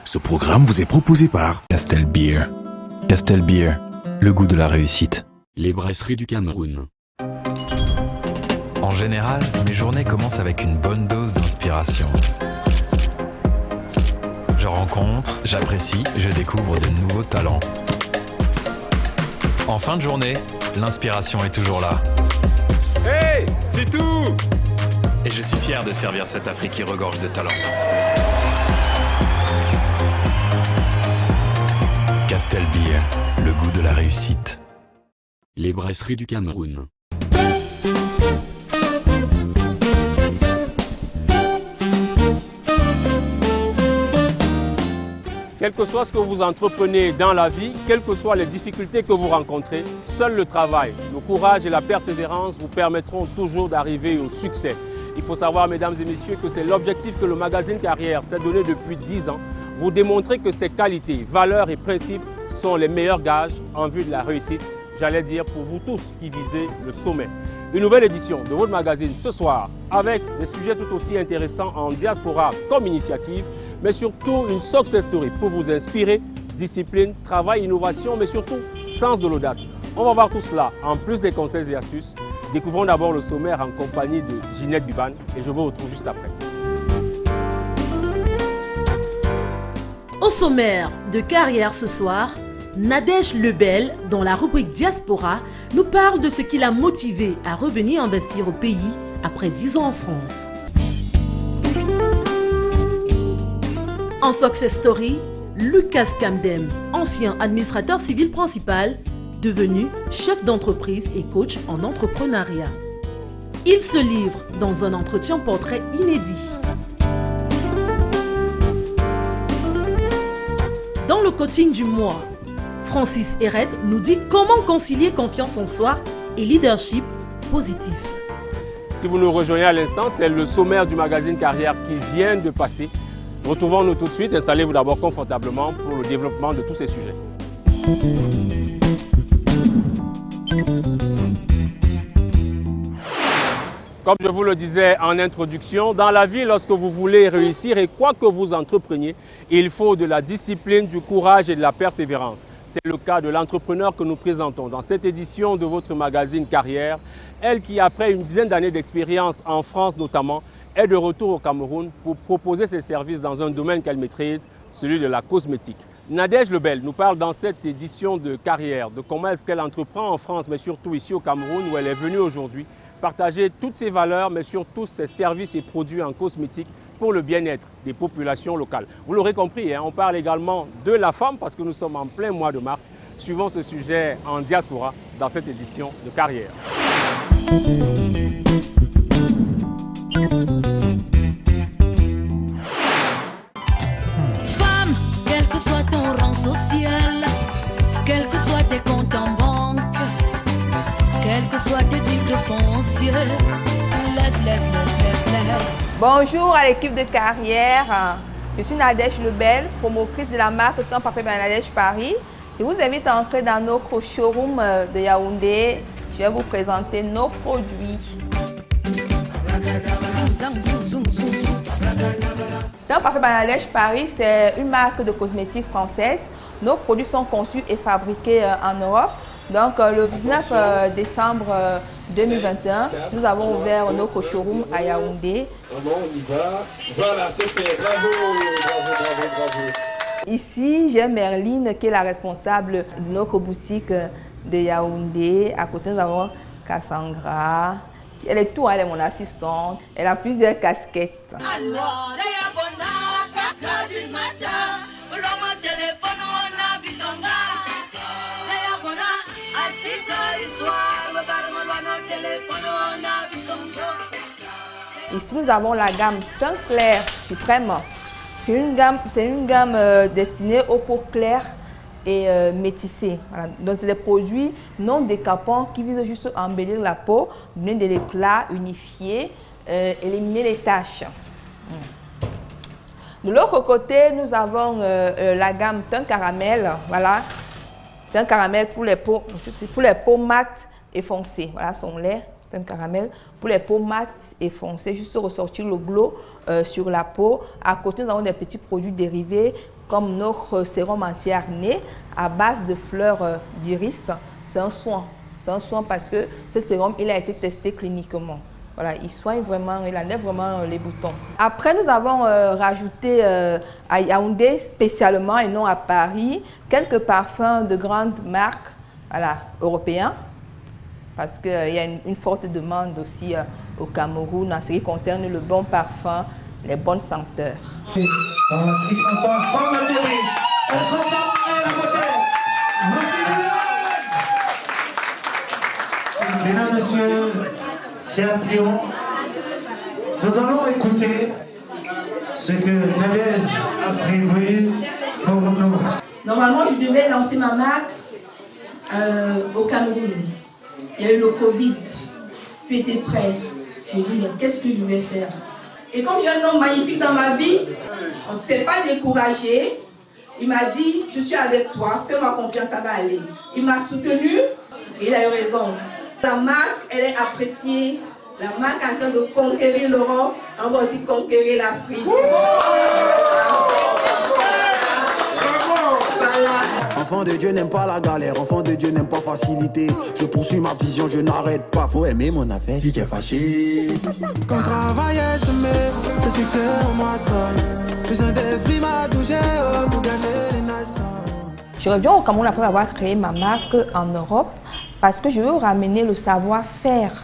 Ce programme vous est proposé par Castel Beer. Castel Beer, le goût de la réussite. Les brasseries du Cameroun. En général, mes journées commencent avec une bonne dose d'inspiration. Je rencontre, j'apprécie, je découvre de nouveaux talents. En fin de journée, l'inspiration est toujours là. Hey, c'est tout! Et je suis fier de servir cette Afrique qui regorge de talents. Castel Beer, le goût de la réussite. Les brasseries du Cameroun. Quel que soit ce que vous entreprenez dans la vie, quelles que soient les difficultés que vous rencontrez, seul le travail, le courage et la persévérance vous permettront toujours d'arriver au succès. Il faut savoir, mesdames et messieurs, que c'est l'objectif que le magazine Carrière s'est donné depuis 10 ans. Vous démontrer que ses qualités, valeurs et principes sont les meilleurs gages en vue de la réussite, j'allais dire pour vous tous qui visez le sommet. Une nouvelle édition de votre magazine ce soir avec des sujets tout aussi intéressants en diaspora comme initiative, mais surtout une success story pour vous inspirer, discipline, travail, innovation, mais surtout sens de l'audace. On va voir tout cela en plus des conseils et astuces. Découvrons d'abord le sommaire en compagnie de Ginette Biban et je vous retrouve juste après. Au sommaire de Carrière ce soir, Nadège Lebel, dans la rubrique Diaspora, nous parle de ce qui l'a motivé à revenir investir au pays après 10 ans en France. En Success Story, Lucas Kamdem, ancien administrateur civil principal, devenu chef d'entreprise et coach en entrepreneuriat. Il se livre dans un entretien portrait inédit. Dans le coaching du mois, Francis Heret nous dit comment concilier confiance en soi et leadership positif. Si vous nous rejoignez à l'instant, c'est le sommaire du magazine Carrière qui vient de passer. Retrouvons-nous tout de suite. Installez-vous d'abord confortablement pour le développement de tous ces sujets. Comme je vous le disais en introduction, dans la vie, lorsque vous voulez réussir et quoi que vous entrepreniez, il faut de la discipline, du courage et de la persévérance. C'est le cas de l'entrepreneur que nous présentons dans cette édition de votre magazine Carrière. Elle qui, après une dizaine d'années d'expérience en France notamment, est de retour au Cameroun pour proposer ses services dans un domaine qu'elle maîtrise, celui de la cosmétique. Nadège Lebel nous parle dans cette édition de Carrière de comment est-ce qu'elle entreprend en France, mais surtout ici au Cameroun où elle est venue aujourd'hui, partager toutes ses valeurs, mais surtout ses services et produits en cosmétique pour le bien-être des populations locales. Vous l'aurez compris, on parle également de la femme parce que nous sommes en plein mois de mars. Suivons ce sujet en diaspora dans cette édition de Carrière. Femme, quel que soit ton rang social, quel que soit tes comptes en banque, quels que soient tes titres fonciers, laisse. Bonjour à l'équipe de Carrière. Je suis Nadège Lebel, promotrice de la marque Temps Parfait by Nadège Paris. Je vous invite à entrer dans notre showroom de Yaoundé. Je vais vous présenter nos produits. Temps Parfait by Nadège Paris, c'est une marque de cosmétiques française. Nos produits sont conçus et fabriqués en Europe. Donc le 19 décembre 2021, nous avons ouvert notre showroom à Yaoundé. On y va. Voilà, c'est fait. Bravo. Ici, j'ai Merline qui est la responsable de notre boutique de Yaoundé. À côté, nous avons Cassandra. Elle est tout, elle est mon assistante. Elle a plusieurs casquettes. Ici, nous avons la gamme Teint Clair Suprême. C'est une gamme destinée aux peaux claires et métissées. Voilà. Donc, c'est des produits non décapants qui visent juste à embellir la peau, donner de l'éclat, unifier, éliminer les taches. De l'autre côté, nous avons la gamme teint caramel. Voilà. Teint caramel pour les peaux mates et foncées. Voilà son lait, teint caramel pour les peaux mates et foncées. Juste ressortir le glow sur la peau. À côté, nous avons des petits produits dérivés comme notre sérum anti-acné à base de fleurs d'iris. C'est un soin. C'est un soin parce que ce sérum, il a été testé cliniquement. Voilà, il soigne vraiment, il enlève vraiment les boutons. Après, nous avons rajouté à Yaoundé spécialement et non à Paris, quelques parfums de grandes marques européens. Parce qu'il y a une forte demande aussi au Cameroun en ce qui concerne le bon parfum, les bonnes senteurs. Dans la circonstance, comme le dit, est-ce qu'on va parler la beauté? Mesdames, Messieurs, c'est un triomphe. Nous allons écouter ce que Nadège a prévu pour nous. Normalement, je devais lancer ma marque au Cameroun. Il y a eu le Covid, puis était prêt. J'ai dit, mais qu'est-ce que je vais faire? Et comme j'ai un homme magnifique dans ma vie, on ne s'est pas découragé. Il m'a dit, je suis avec toi, fais-moi confiance, ça va aller. Il m'a soutenu et il a eu raison. La marque, elle est appréciée. La marque est en train de conquérir l'Europe, on va aussi conquérir l'Afrique. Enfant de Dieu n'aime pas la galère, enfant de Dieu n'aime pas facilité. Je poursuis ma vision, je n'arrête pas. Faut aimer mon affaire si tu es fâché. Quand travail est semé, ce succès en moi seul. Plus d'esprit m'a touché pour gagner les nations. Je reviens au Cameroun après avoir créé ma marque en Europe parce que je veux ramener le savoir-faire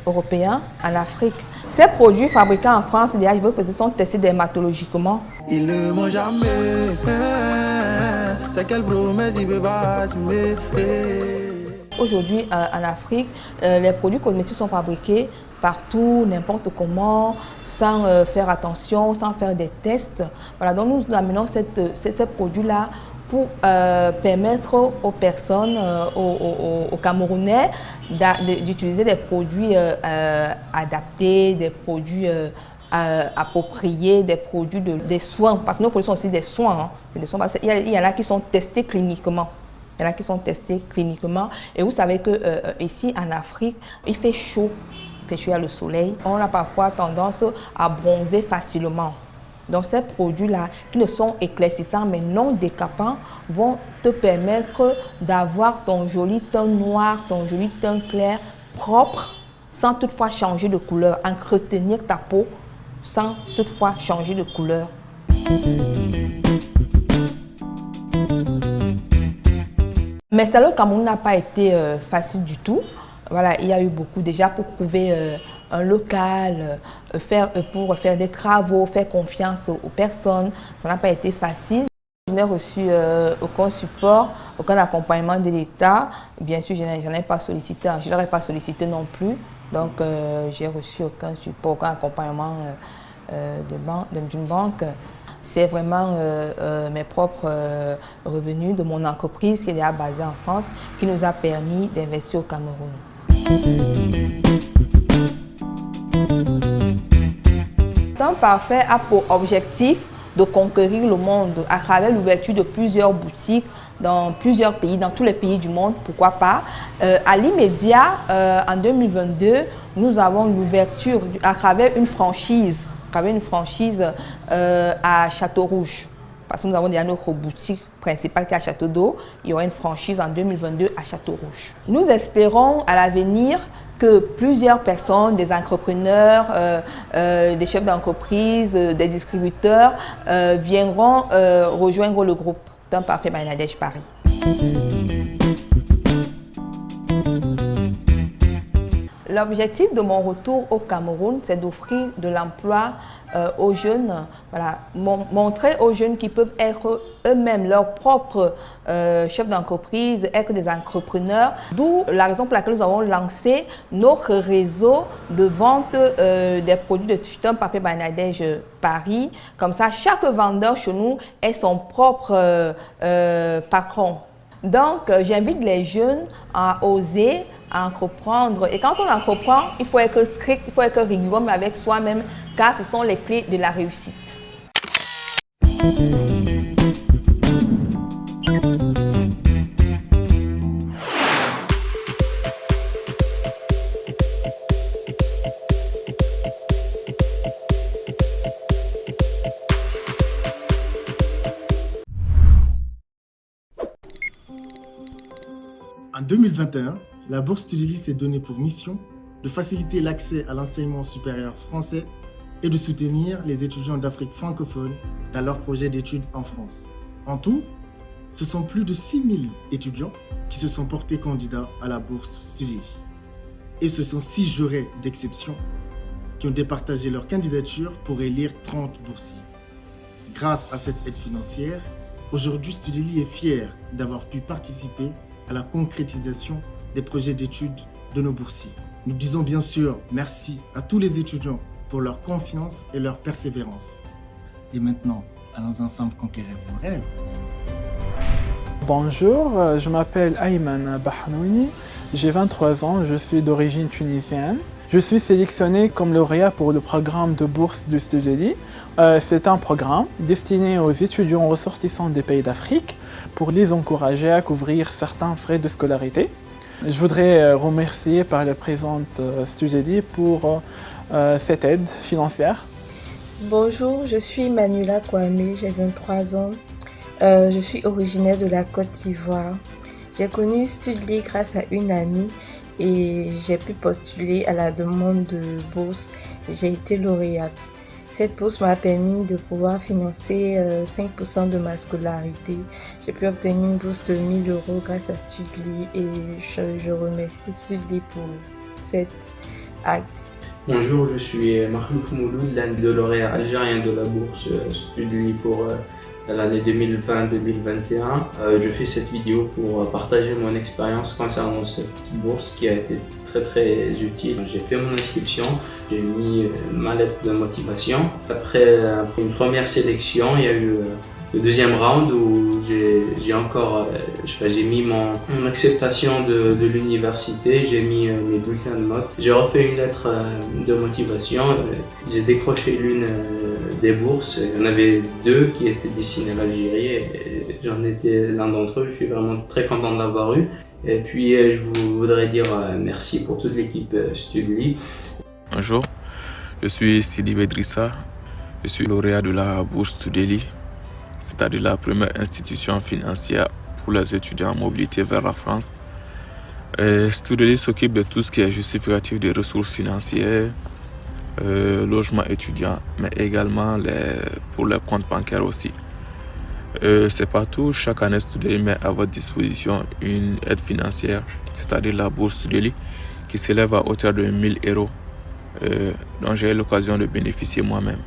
européen en Afrique. Ces produits fabriqués en France, déjà, je veux que ce sont testés dermatologiquement. Il ne ment jamais. C'est quelle promesse il veut pas assumer. Aujourd'hui, en Afrique, les produits cosmétiques sont fabriqués partout, n'importe comment, sans faire attention, sans faire des tests. Voilà, donc nous amenons ces produits-là pour permettre aux personnes, aux Camerounais, d'utiliser des produits adaptés, des produits appropriés, des produits des soins, parce que nos produits sont aussi des soins. Hein. Des soins parce il y en a qui sont testés cliniquement. Il y en a qui sont testés cliniquement. Et vous savez que ici en Afrique, il fait chaud. Il fait chaud, il y a le soleil. On a parfois tendance à bronzer facilement. Donc ces produits-là, qui ne sont éclaircissants mais non décapants, vont te permettre d'avoir ton joli teint noir, ton joli teint clair, propre, sans toutefois changer de couleur. Entretenir ta peau sans toutefois changer de couleur. Mais ça, le Cameroun n'a pas été facile du tout. Voilà, il y a eu beaucoup déjà pour trouver un local, pour faire des travaux, faire confiance aux personnes. Ça n'a pas été facile. Je n'ai reçu aucun support, aucun accompagnement de l'État. Bien sûr, je n'en ai pas sollicité, je ne l'aurais pas sollicité non plus. Donc, j'ai reçu aucun support, aucun accompagnement d'une banque. C'est vraiment mes propres revenus de mon entreprise qui est déjà basée en France qui nous a permis d'investir au Cameroun. Teint Parfait a pour objectif de conquérir le monde à travers l'ouverture de plusieurs boutiques dans plusieurs pays, dans tous les pays du monde, pourquoi pas. À l'immédiat, en 2022, nous avons l'ouverture à travers une franchise. À Château-Rouge. Parce que nous avons déjà notre boutique principale qui est à Château d'Eau. Il y aura une franchise en 2022 à Château-Rouge. Nous espérons à l'avenir que plusieurs personnes, des entrepreneurs, des chefs d'entreprise, des distributeurs viendront rejoindre le groupe Teint Parfait by Nadège Paris. L'objectif de mon retour au Cameroun, c'est d'offrir de l'emploi aux jeunes, voilà, montrer aux jeunes qui peuvent être eux-mêmes leurs propres chefs d'entreprise, être des entrepreneurs, d'où la raison pour laquelle nous avons lancé notre réseau de vente des produits de Toucheton Papier Banadège Paris. Comme ça, chaque vendeur chez nous est son propre patron. Donc, j'invite les jeunes à oser, à entreprendre. Et quand on entreprend, il faut être strict, il faut être rigoureux mais avec soi-même, car ce sont les clés de la réussite. En 2021, la bourse Studeli s'est donnée pour mission de faciliter l'accès à l'enseignement supérieur français et de soutenir les étudiants d'Afrique francophone dans leurs projets d'études en France. En tout, ce sont plus de 6000 étudiants qui se sont portés candidats à la bourse Studeli. Et ce sont 6 jurés d'exception qui ont départagé leur candidature pour élire 30 boursiers. Grâce à cette aide financière, aujourd'hui Studeli est fier d'avoir pu participer à la concrétisation des projets d'études de nos boursiers. Nous disons bien sûr merci à tous les étudiants pour leur confiance et leur persévérance. Et maintenant, allons ensemble conquérir vos rêves. Bonjour, je m'appelle Ayman Bahnouni, j'ai 23 ans, je suis d'origine tunisienne. Je suis sélectionné comme lauréat pour le programme de bourse du Studeli. C'est un programme destiné aux étudiants ressortissants des pays d'Afrique pour les encourager à couvrir certains frais de scolarité. Je voudrais remercier par la présente Studeli pour cette aide financière. Bonjour, je suis Manuela Kwame, j'ai 23 ans. Je suis originaire de la Côte d'Ivoire. J'ai connu Studeli grâce à une amie et j'ai pu postuler à la demande de bourse. J'ai été lauréate. Cette bourse m'a permis de pouvoir financer 5% de ma scolarité. J'ai pu obtenir une bourse de 1 000 € grâce à Studeli et je remercie Studeli pour cet acte. Bonjour, je suis Mahlouf Mouloud, l'un des lauréats algériens de la bourse Studeli pour l'année 2020-2021. Je fais cette vidéo pour partager mon expérience concernant cette bourse qui a été très utile. J'ai fait mon inscription, j'ai mis ma lettre de motivation. Après une première sélection, il y a eu le deuxième round où j'ai mis mon acceptation de l'université, j'ai mis mes bulletins de notes. J'ai refait une lettre de motivation, j'ai décroché l'une des bourses. Il y en avait 2 qui étaient destinées à l'Algérie et j'en étais l'un d'entre eux. Je suis vraiment très content de l'avoir eu. Et puis je voudrais dire merci pour toute l'équipe Studeli. Bonjour, je suis Sidi Bedrissa, je suis lauréat de la bourse Studeli, c'est-à-dire la première institution financière pour les étudiants en mobilité vers la France. Studeli s'occupe de tout ce qui est justificatif des ressources financières, logement étudiant, mais également pour les comptes bancaires aussi. C'est pas tout, chaque année Studeli met à votre disposition une aide financière, c'est-à-dire la bourse Studeli, qui s'élève à hauteur de 1 000 € dont j'ai eu l'occasion de bénéficier moi-même.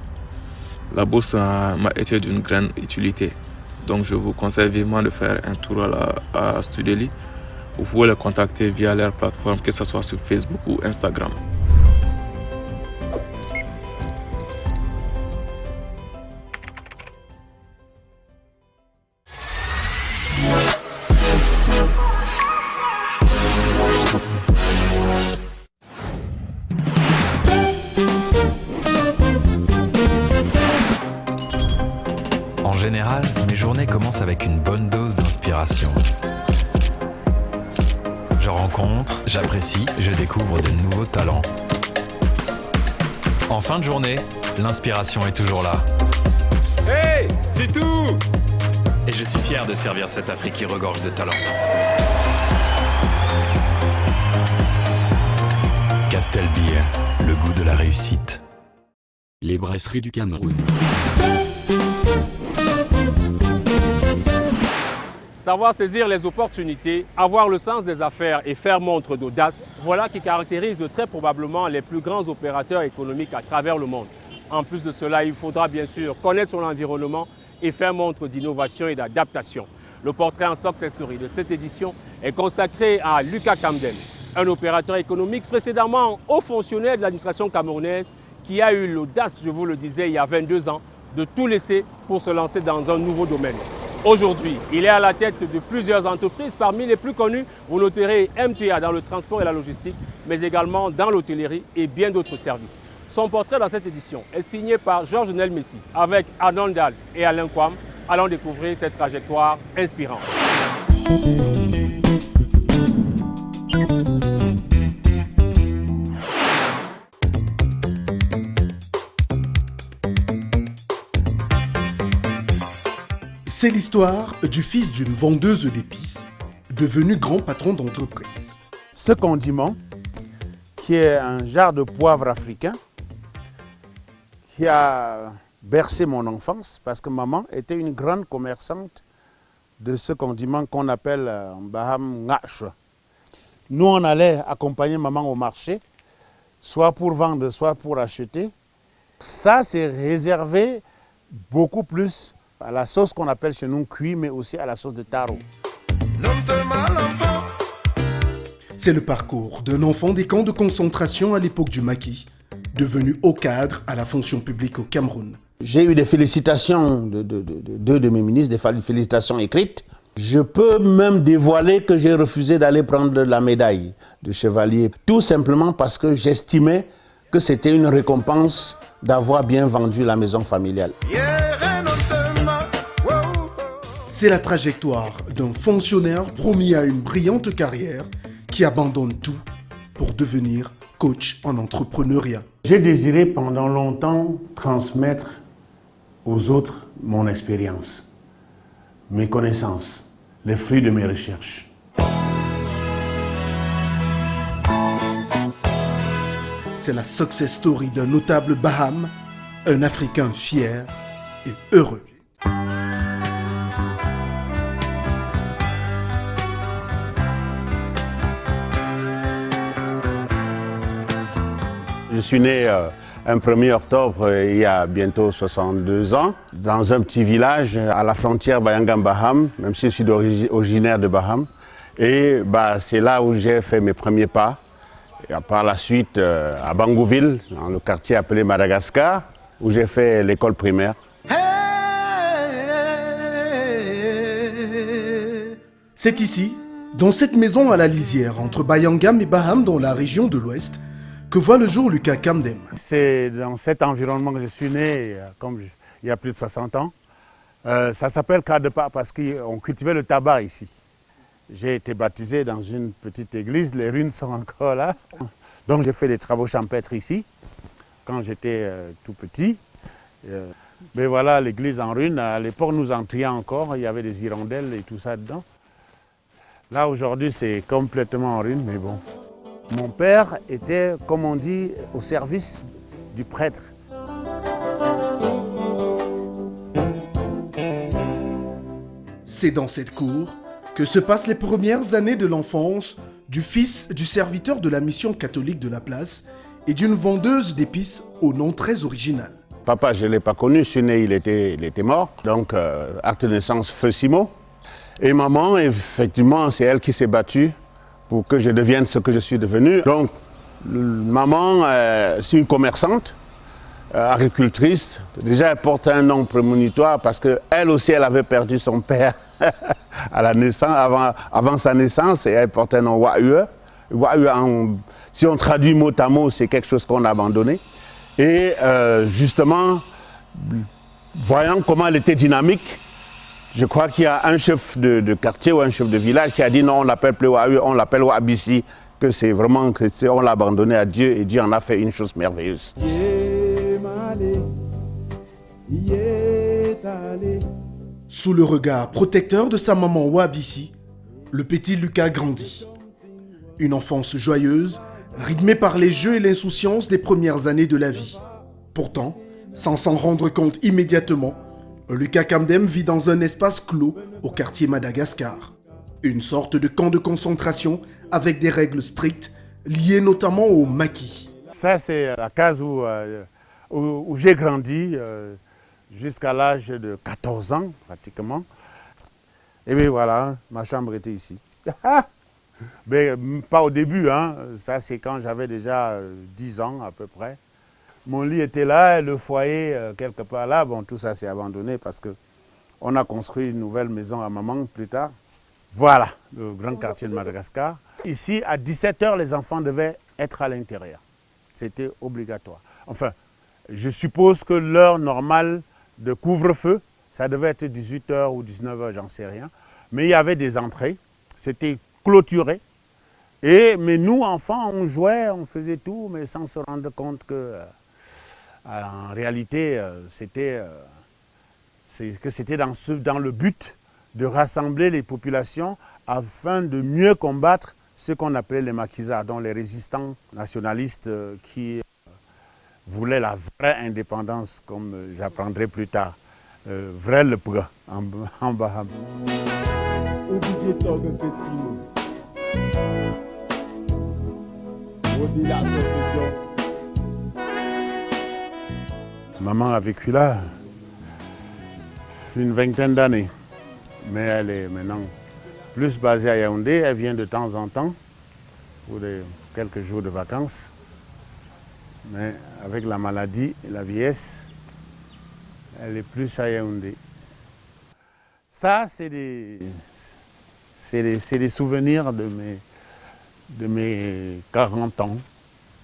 La bourse m'a été d'une grande utilité, donc je vous conseille vivement de faire un tour à Studeli. Vous pouvez les contacter via leur plateforme, que ce soit sur Facebook ou Instagram. En général, mes journées commencent avec une bonne dose d'inspiration. Je rencontre, j'apprécie, je découvre de nouveaux talents. En fin de journée, l'inspiration est toujours là. Hey, c'est tout! Et je suis fier de servir cette Afrique qui regorge de talents. Castel Beer, le goût de la réussite. Les brasseries du Cameroun. Savoir saisir les opportunités, avoir le sens des affaires et faire montre d'audace, voilà qui caractérise très probablement les plus grands opérateurs économiques à travers le monde. En plus de cela, il faudra bien sûr connaître son environnement et faire montre d'innovation et d'adaptation. Le portrait en Success Story de cette édition est consacré à Lucas Kamdem, un opérateur économique précédemment haut fonctionnaire de l'administration camerounaise qui a eu l'audace, je vous le disais, il y a 22 ans, de tout laisser pour se lancer dans un nouveau domaine. Aujourd'hui, il est à la tête de plusieurs entreprises, parmi les plus connues, vous noterez MTA dans le transport et la logistique, mais également dans l'hôtellerie et bien d'autres services. Son portrait dans cette édition est signé par Georges Nel Messi avec Adnan Dal et Alain Kwam. Allons découvrir cette trajectoire inspirante. C'est l'histoire du fils d'une vendeuse d'épices, devenu grand patron d'entreprise. Ce condiment, qui est un genre de poivre africain, qui a bercé mon enfance, parce que maman était une grande commerçante de ce condiment qu'on appelle en Baham ngash. Nous, on allait accompagner maman au marché, soit pour vendre, soit pour acheter. Ça, c'est réservé beaucoup plus à la sauce qu'on appelle chez nous cuit, mais aussi à la sauce de taro. C'est le parcours d'un enfant des camps de concentration à l'époque du maquis, devenu haut cadre à la fonction publique au Cameroun. J'ai eu des félicitations de deux de mes ministres, des félicitations écrites. Je peux même dévoiler que j'ai refusé d'aller prendre la médaille de chevalier, tout simplement parce que j'estimais que c'était une récompense d'avoir bien vendu la maison familiale. C'est la trajectoire d'un fonctionnaire promis à une brillante carrière qui abandonne tout pour devenir coach en entrepreneuriat. J'ai désiré pendant longtemps transmettre aux autres mon expérience, mes connaissances, les fruits de mes recherches. C'est la success story d'un notable Baham, un Africain fier et heureux. Je suis né un 1er octobre il y a bientôt 62 ans, dans un petit village à la frontière Bayangam-Baham, même si je suis originaire de Baham. Et c'est là où j'ai fait mes premiers pas. Et par la suite, à Bangouville, dans le quartier appelé Madagascar, où j'ai fait l'école primaire. C'est ici, dans cette maison à la lisière, entre Bayangam et Baham, dans la région de l'Ouest, que voit le jour Lucas Kamdem. C'est dans cet environnement que je suis né, il y a plus de 60 ans. Ça s'appelle Kadepa parce qu'on cultivait le tabac ici. J'ai été baptisé dans une petite église, les ruines sont encore là. Donc j'ai fait des travaux champêtres ici, quand j'étais tout petit. Mais voilà, l'église en ruine, à l'époque nous entrions encore, il y avait des hirondelles et tout ça dedans. Là aujourd'hui c'est complètement en ruine, mais bon. Mon père était, comme on dit, au service du prêtre. C'est dans cette cour que se passent les premières années de l'enfance du fils du serviteur de la mission catholique de la place et d'une vendeuse d'épices au nom très original. Papa, je ne l'ai pas connu, je suis né, il était mort. Donc, acte de naissance, feu Simo. Et maman, effectivement, c'est elle qui s'est battue pour que je devienne ce que je suis devenu. Donc, maman, c'est une commerçante, agricultrice. Déjà, elle porte un nom prémonitoire parce qu'elle aussi, elle avait perdu son père à la naissance, avant sa naissance, et elle portait un nom Waue. Waue, si on traduit mot à mot, c'est quelque chose qu'on a abandonné. Et justement, voyant comment elle était dynamique, je crois qu'il y a un chef de quartier ou un chef de village qui a dit non, on l'appelle plus Waou, on l'appelle Wabissi, que c'est vraiment on l'a abandonné à Dieu et Dieu en a fait une chose merveilleuse. Sous le regard protecteur de sa maman Wabissi, le petit Lucas grandit. Une enfance joyeuse, rythmée par les jeux et l'insouciance des premières années de la vie. Pourtant, sans s'en rendre compte immédiatement, Lucas Kamdem vit dans un espace clos au quartier Madagascar. Une sorte de camp de concentration avec des règles strictes liées notamment au maquis. Ça, c'est la case où j'ai grandi jusqu'à l'âge de 14 ans pratiquement. Et bien voilà, ma chambre était ici. Mais pas au début, hein. Ça c'est quand j'avais déjà 10 ans à peu près. Mon lit était là, et le foyer quelque part là. Bon, tout ça s'est abandonné parce qu'on a construit une nouvelle maison à maman plus tard. Voilà, le grand quartier de Madagascar. Ici, à 17 h, les enfants devaient être à l'intérieur. C'était obligatoire. Enfin, je suppose que l'heure normale de couvre-feu, ça devait être 18 h ou 19 h, j'en sais rien. Mais il y avait des entrées, c'était clôturé. Mais nous, enfants, on jouait, on faisait tout, mais sans se rendre compte que, en réalité, c'était dans le but de rassembler les populations afin de mieux combattre ce qu'on appelait les maquisards, donc les résistants nationalistes qui voulaient la vraie indépendance, comme j'apprendrai plus tard, vrai le pga en Baham. Maman a vécu là une vingtaine d'années, mais elle est maintenant plus basée à Yaoundé. Elle vient de temps en temps pour quelques jours de vacances, mais avec la maladie et la vieillesse, elle est plus à Yaoundé. Ça, c'est des souvenirs de mes 40 ans.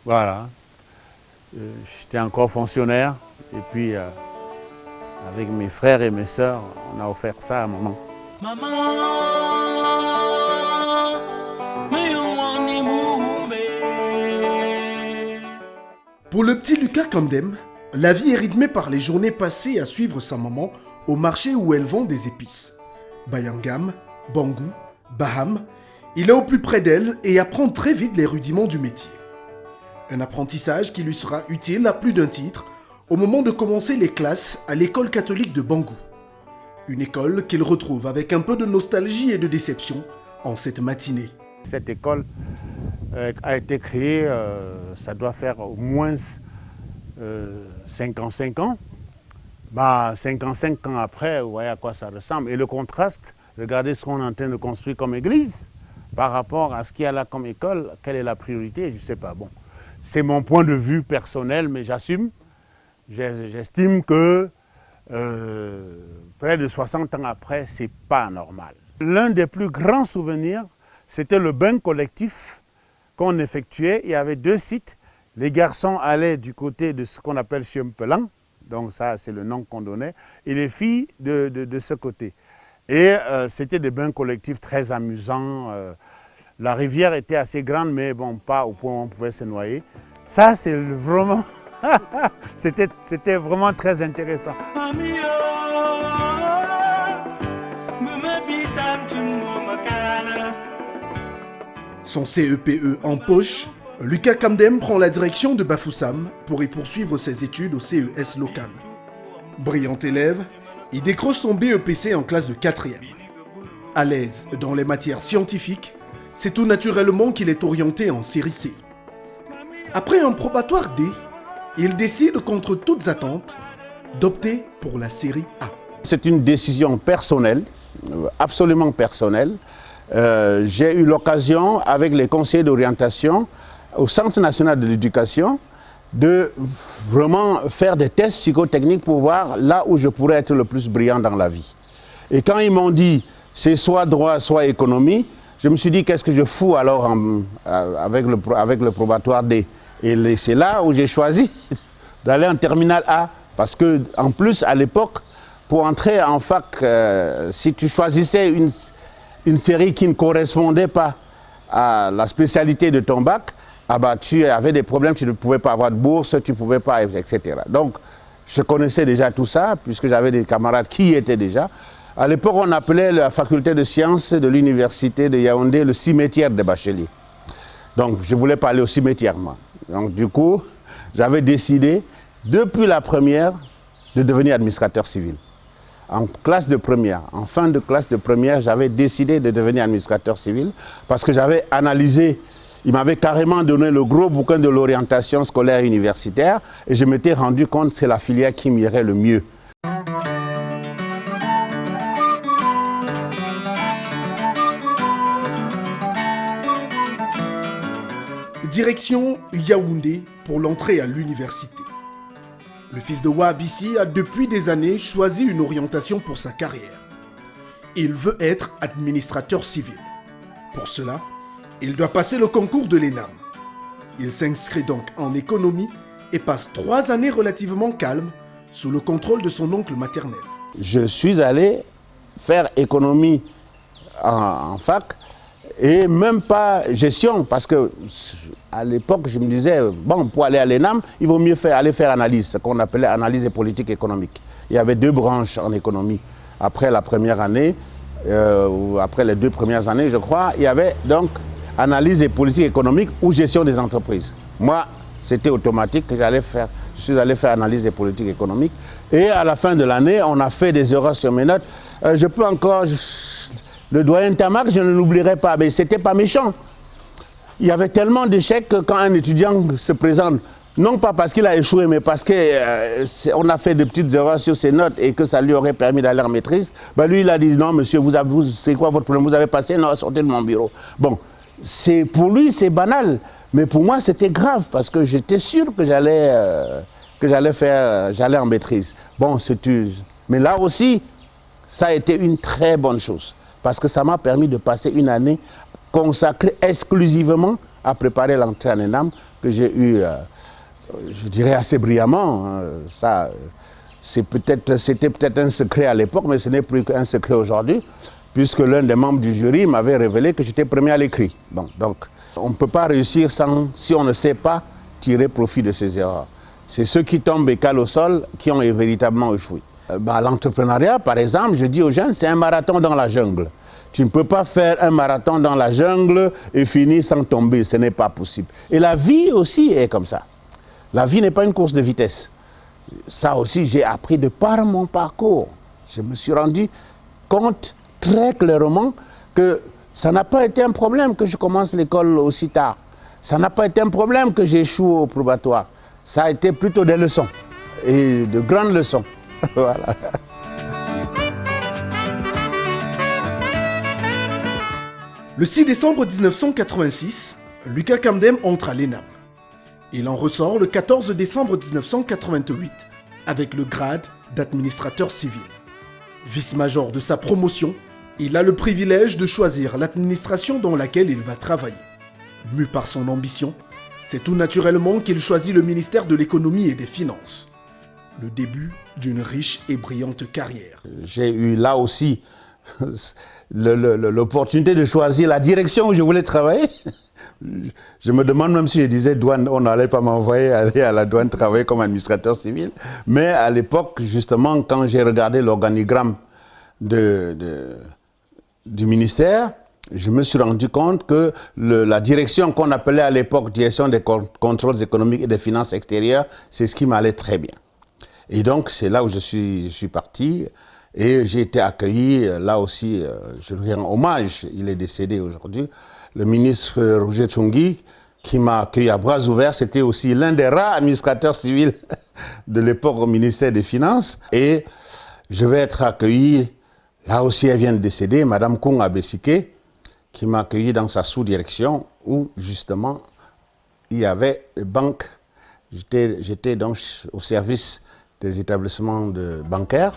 Voilà. J'étais encore fonctionnaire et puis avec mes frères et mes sœurs, on a offert ça à maman. Pour le petit Lucas Kamdem, la vie est rythmée par les journées passées à suivre sa maman au marché où elle vend des épices. Bayangam, Bangou, Baham, il est au plus près d'elle et apprend très vite les rudiments du métier. Un apprentissage qui lui sera utile à plus d'un titre au moment de commencer les classes à l'école catholique de Bangou. Une école qu'il retrouve avec un peu de nostalgie et de déception en cette matinée. Cette école a été créée, ça doit faire au moins 55 ans. 55 ans après, vous voyez à quoi ça ressemble. Et le contraste, regardez ce qu'on est en train de construire comme église par rapport à ce qu'il y a là comme école. Quelle est la priorité? Je ne sais pas. Bon, c'est mon point de vue personnel, mais j'assume. J'estime que près de 60 ans après, ce n'est pas normal. L'un des plus grands souvenirs, c'était le bain collectif qu'on effectuait. Il y avait 2 sites. Les garçons allaient du côté de ce qu'on appelle Chiempelan, donc ça c'est le nom qu'on donnait, et les filles de ce côté. Et c'était des bains collectifs très amusants. La rivière était assez grande, mais bon, pas au point où on pouvait se noyer. Ça c'est vraiment, c'était vraiment très intéressant. Son CEPE en poche, Lucas Kamdem prend la direction de Bafoussam pour y poursuivre ses études au CES local. Brillant élève, il décroche son BEPC en classe de 4e. À l'aise dans les matières scientifiques, c'est tout naturellement qu'il est orienté en série C. Après un probatoire D, il décide contre toutes attentes d'opter pour la série A. C'est une décision personnelle, absolument personnelle. J'ai eu l'occasion, avec les conseillers d'orientation au Centre national de l'éducation, de vraiment faire des tests psychotechniques pour voir là où je pourrais être le plus brillant dans la vie. Et quand ils m'ont dit c'est soit droit, soit économie, je me suis dit qu'est-ce que je fous alors avec le probatoire D. Et c'est là où j'ai choisi d'aller en terminale A. Parce que en plus, à l'époque, pour entrer en fac, si tu choisissais une série qui ne correspondait pas à la spécialité de ton bac, ah bah, tu avais des problèmes, tu ne pouvais pas avoir de bourse, tu ne pouvais pas, etc. Donc, je connaissais déjà tout ça, puisque j'avais des camarades qui y étaient déjà. À l'époque, on appelait la faculté de sciences de l'université de Yaoundé le cimetière des bacheliers. Donc, je ne voulais pas aller au cimetière, moi. Donc, du coup, j'avais décidé, depuis la première, de devenir administrateur civil. en classe de première, en fin de classe de première, j'avais décidé de devenir administrateur civil parce que j'avais analysé, il m'avait carrément donné le gros bouquin de l'orientation scolaire et universitaire et je m'étais rendu compte que c'est la filière qui m'irait le mieux. Direction Yaoundé pour l'entrée à l'université. Le fils de Wahbissi a depuis des années choisi une orientation pour sa carrière. Il veut être administrateur civil. Pour cela, il doit passer le concours de l'ENAM. Il s'inscrit donc en économie et passe 3 années relativement calmes sous le contrôle de son oncle maternel. Je suis allé faire économie en fac et même pas gestion parce que à l'époque je me disais bon, pour aller à l'ENAM il vaut mieux aller faire analyse, ce qu'on appelait analyse et politique économique. Il y avait 2 branches en économie. Après la première année ou après les 2 premières années je crois, il y avait donc analyse et politique économique ou gestion des entreprises. Moi c'était automatique que je suis allé faire analyse et politique économique et à la fin de l'année on a fait des erreurs sur mes notes. Je peux encore... Le doyen Tamac, je ne l'oublierai pas, mais c'était pas méchant. Il y avait tellement d'échecs que quand un étudiant se présente, non pas parce qu'il a échoué, mais parce qu'on a fait de petites erreurs sur ses notes et que ça lui aurait permis d'aller en maîtrise, ben lui il a dit non monsieur, c'est quoi votre problème, vous avez passé, non, sortez de mon bureau. Bon, pour lui c'est banal, mais pour moi c'était grave parce que j'étais sûr que j'allais en maîtrise. Bon, mais là aussi, ça a été une très bonne chose. Parce que ça m'a permis de passer une année consacrée exclusivement à préparer l'entrée en ENAM que j'ai eu, je dirais assez brillamment. Ça, c'était peut-être un secret à l'époque, mais ce n'est plus qu'un secret aujourd'hui, puisque l'un des membres du jury m'avait révélé que j'étais premier à l'écrit. Bon, donc, on ne peut pas réussir si on ne sait pas tirer profit de ces erreurs. C'est ceux qui tombent et calent au sol qui ont véritablement échoué. L'entrepreneuriat, par exemple, je dis aux jeunes, c'est un marathon dans la jungle. Tu ne peux pas faire un marathon dans la jungle et finir sans tomber, ce n'est pas possible. Et la vie aussi est comme ça. La vie n'est pas une course de vitesse. Ça aussi, j'ai appris de par mon parcours. Je me suis rendu compte très clairement que ça n'a pas été un problème que je commence l'école aussi tard. Ça n'a pas été un problème que j'échoue au probatoire. Ça a été plutôt des leçons, et de grandes leçons. Voilà. Le 6 décembre 1986, Lucas Kamdem entre à l'ENAM. Il en ressort le 14 décembre 1988 avec le grade d'administrateur civil. Vice-major de sa promotion, il a le privilège de choisir l'administration dans laquelle il va travailler. Mu par son ambition, c'est tout naturellement qu'il choisit le ministère de l'économie et des finances. Le début d'une riche et brillante carrière. J'ai eu là aussi l'opportunité de choisir la direction où je voulais travailler. Je me demande même si je disais douane, on n'allait pas m'envoyer aller à la douane travailler comme administrateur civil. Mais à l'époque, justement, quand j'ai regardé l'organigramme du ministère, je me suis rendu compte que la direction qu'on appelait à l'époque direction des contrôles économiques et des finances extérieures, c'est ce qui m'allait très bien. Et donc, c'est là où je suis parti et j'ai été accueilli, là aussi, je lui rends hommage, il est décédé aujourd'hui, le ministre Roger Tchungui, qui m'a accueilli à bras ouverts, c'était aussi l'un des rares administrateurs civils de l'époque au ministère des Finances. Et je vais être accueilli, là aussi elle vient de décéder, Madame Koung Abesike, qui m'a accueilli dans sa sous-direction où justement il y avait les banques. J'étais donc au service des établissements bancaires,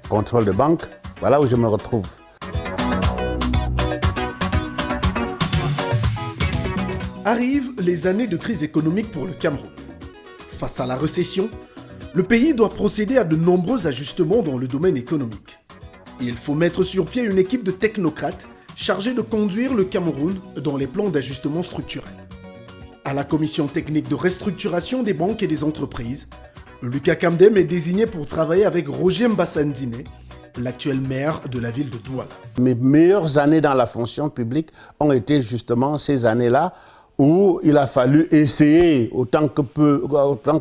contrôle de banque, voilà où je me retrouve. Arrivent les années de crise économique pour le Cameroun. Face à la récession, le pays doit procéder à de nombreux ajustements dans le domaine économique. Il faut mettre sur pied une équipe de technocrates chargée de conduire le Cameroun dans les plans d'ajustement structurel. À la commission technique de restructuration des banques et des entreprises, Lucas Kamdem est désigné pour travailler avec Roger Mbassandine, l'actuel maire de la ville de Douala. Mes meilleures années dans la fonction publique ont été justement ces années-là où il a fallu essayer, autant que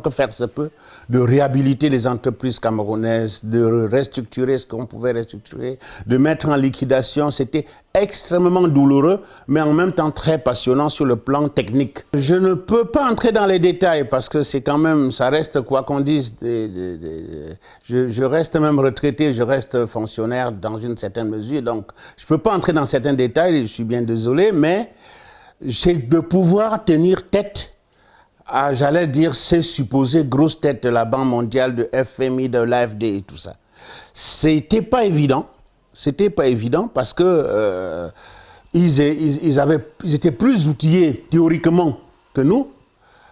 faire se peut, de réhabiliter les entreprises camerounaises, de restructurer ce qu'on pouvait restructurer, de mettre en liquidation. C'était extrêmement douloureux, mais en même temps très passionnant sur le plan technique. Je ne peux pas entrer dans les détails parce que c'est quand même, ça reste quoi qu'on dise, je reste même retraité, je reste fonctionnaire dans une certaine mesure, donc je ne peux pas entrer dans certains détails, je suis bien désolé, mais c'est de pouvoir tenir tête à, j'allais dire, ces supposées grosses têtes de la Banque mondiale, de FMI, de l'AFD et tout ça. C'était pas évident parce que ils étaient plus outillés théoriquement que nous.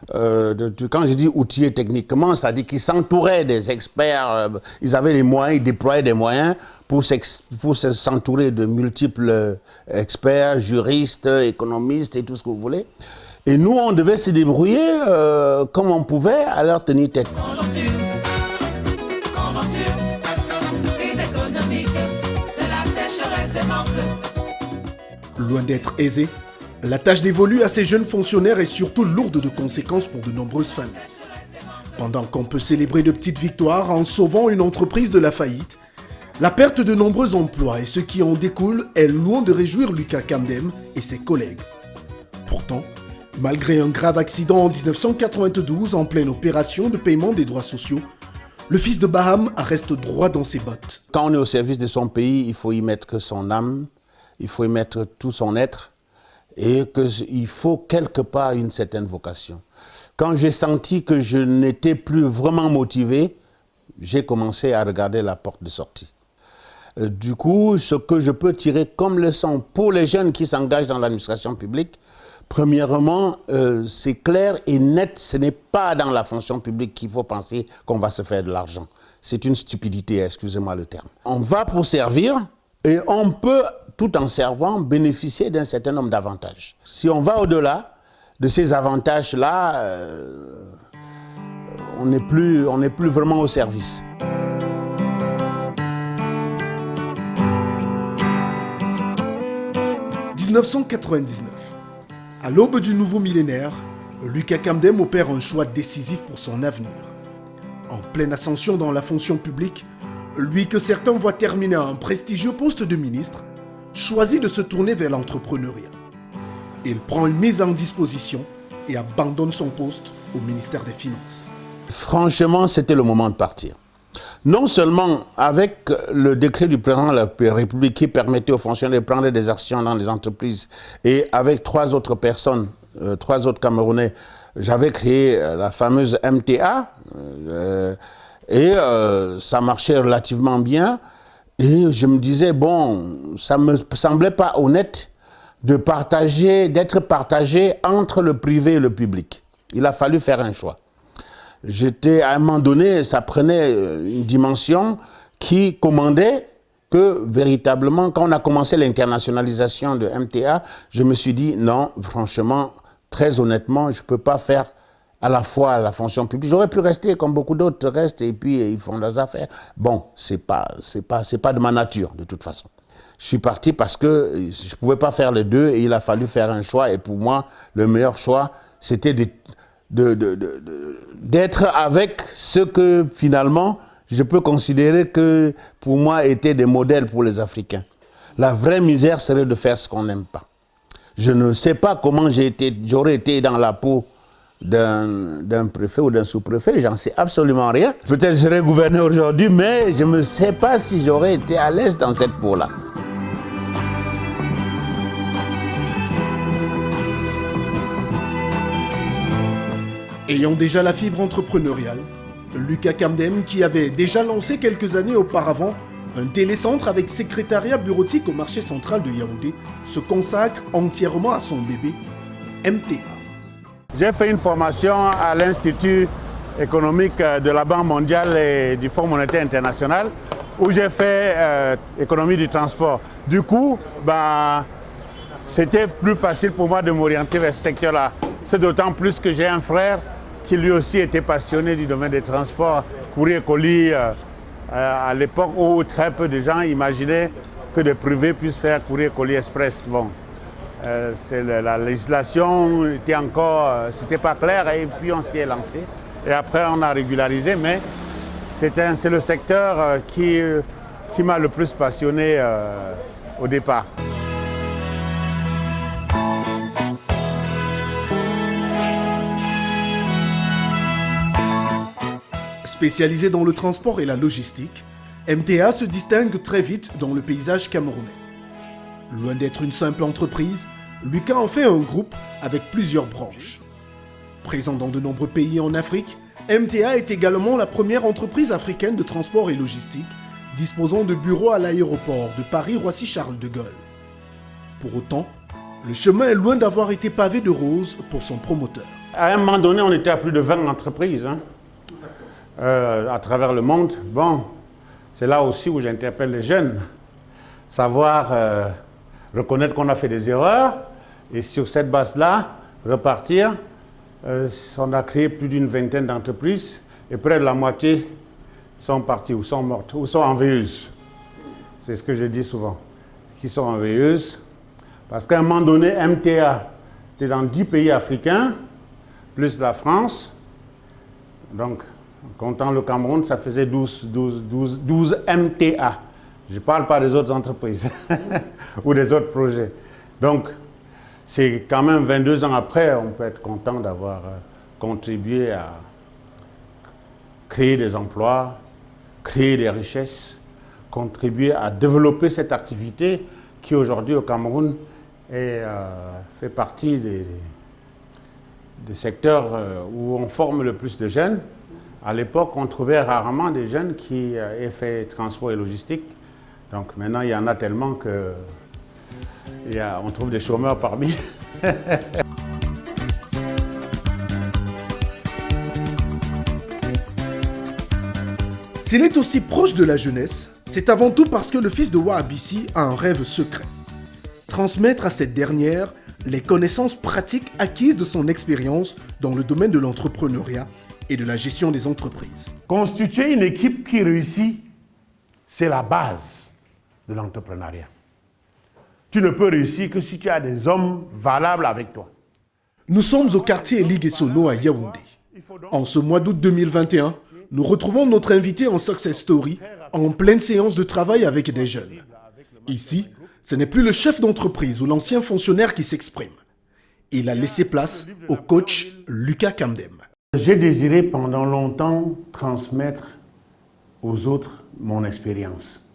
Quand je dis outillés techniquement, ça dit qu'ils s'entouraient des experts, ils avaient les moyens, ils déployaient des moyens pour s'entourer de multiples experts, juristes, économistes et tout ce que vous voulez. Et nous, on devait se débrouiller comme on pouvait à leur tenir tête. Loin d'être aisée, la tâche dévolue à ces jeunes fonctionnaires est surtout lourde de conséquences pour de nombreuses familles. Pendant qu'on peut célébrer de petites victoires en sauvant une entreprise de la faillite, la perte de nombreux emplois et ce qui en découle est loin de réjouir Lucas Kamdem et ses collègues. Pourtant, malgré un grave accident en 1992 en pleine opération de paiement des droits sociaux, le fils de Baham reste droit dans ses bottes. Quand on est au service de son pays, il faut y mettre son âme, il faut y mettre tout son être et qu'il faut quelque part une certaine vocation. Quand j'ai senti que je n'étais plus vraiment motivé, j'ai commencé à regarder la porte de sortie. Du coup, ce que je peux tirer comme leçon pour les jeunes qui s'engagent dans l'administration publique, premièrement, c'est clair et net, ce n'est pas dans la fonction publique qu'il faut penser qu'on va se faire de l'argent. C'est une stupidité, excusez-moi le terme. On va pour servir et on peut, tout en servant, bénéficier d'un certain nombre d'avantages. Si on va au-delà de ces avantages-là, on n'est plus vraiment au service. « 1999. À l'aube du nouveau millénaire, Lucas Kamdem opère un choix décisif pour son avenir. En pleine ascension dans la fonction publique, lui que certains voient terminer un prestigieux poste de ministre, choisit de se tourner vers l'entrepreneuriat. Il prend une mise en disposition et abandonne son poste au ministère des Finances. Franchement, c'était le moment de partir. Non seulement avec le décret du président de la République qui permettait aux fonctionnaires de prendre des actions dans les entreprises et avec trois autres personnes, trois autres Camerounais, j'avais créé la fameuse MTA et ça marchait relativement bien et je me disais, bon, ça me semblait pas honnête d'être partagé entre le privé et le public. Il a fallu faire un choix. À un moment donné, ça prenait une dimension qui commandait que véritablement, quand on a commencé l'internationalisation de MTA, je me suis dit non, franchement, très honnêtement, je ne peux pas faire à la fois la fonction publique. J'aurais pu rester comme beaucoup d'autres restent et puis ils font leurs affaires. Bon, c'est pas de ma nature de toute façon. Je suis parti parce que je ne pouvais pas faire les deux et il a fallu faire un choix. Et pour moi, le meilleur choix, c'était d'être avec ceux que finalement, je peux considérer que pour moi étaient des modèles pour les Africains. La vraie misère serait de faire ce qu'on n'aime pas. Je ne sais pas comment j'aurais été dans la peau d'un préfet ou d'un sous-préfet, j'en sais absolument rien. Peut-être je serais gouverneur aujourd'hui, mais je ne sais pas si j'aurais été à l'aise dans cette peau-là. Ayant déjà la fibre entrepreneuriale, Lucas Kamdem, qui avait déjà lancé quelques années auparavant un télécentre avec secrétariat bureautique au marché central de Yaoundé, se consacre entièrement à son bébé, MTA. J'ai fait une formation à l'Institut économique de la Banque mondiale et du Fonds monétaire international, où j'ai fait économie du transport. Du coup, c'était plus facile pour moi de m'orienter vers ce secteur-là. C'est d'autant plus que j'ai un frère qui lui aussi était passionné du domaine des transports, courrier-colis, à l'époque où très peu de gens imaginaient que des privés puissent faire courrier-colis express. Bon. La législation était encore, c'était pas clair et puis on s'y est lancé. Et après on a régularisé, mais c'est le secteur qui m'a le plus passionné au départ. Spécialisé dans le transport et la logistique, MTA se distingue très vite dans le paysage camerounais. Loin d'être une simple entreprise, Lucas en fait un groupe avec plusieurs branches. Présent dans de nombreux pays en Afrique, MTA est également la première entreprise africaine de transport et logistique disposant de bureaux à l'aéroport de Paris-Roissy-Charles de Gaulle. Pour autant, le chemin est loin d'avoir été pavé de roses pour son promoteur. À un moment donné, on était à plus de 20 entreprises à travers le monde. Bon, c'est là aussi où j'interpelle les jeunes. Savoir reconnaître qu'on a fait des erreurs et sur cette base-là, repartir. On a créé plus d'une vingtaine d'entreprises et près de la moitié sont parties ou sont mortes ou sont en veilleuse. C'est ce que je dis souvent, qui sont en veilleuse. Parce qu'à un moment donné, MTA était dans 10 pays africains, plus la France. Donc, en comptant le Cameroun, ça faisait 12 MTA. Je ne parle pas des autres entreprises ou des autres projets. Donc, c'est quand même 22 ans après, on peut être content d'avoir contribué à créer des emplois, créer des richesses, contribuer à développer cette activité qui aujourd'hui au Cameroun fait partie des secteurs où on forme le plus de jeunes. À l'époque, on trouvait rarement des jeunes qui aient fait transport et logistique. Donc maintenant, il y en a tellement que on trouve des chômeurs parmi. S'il est aussi proche de la jeunesse, c'est avant tout parce que le fils de Wahabissi a un rêve secret. Transmettre à cette dernière les connaissances pratiques acquises de son expérience dans le domaine de l'entrepreneuriat et de la gestion des entreprises. Constituer une équipe qui réussit, c'est la base de l'entrepreneuriat. Tu ne peux réussir que si tu as des hommes valables avec toi. Nous sommes au quartier Liguesono à Yaoundé. En ce mois d'août 2021, nous retrouvons notre invité en Success Story en pleine séance de travail avec des jeunes. Ici, ce n'est plus le chef d'entreprise ou l'ancien fonctionnaire qui s'exprime. Il a laissé place au coach Lucas Kamdem. J'ai désiré pendant longtemps transmettre aux autres mon expérience,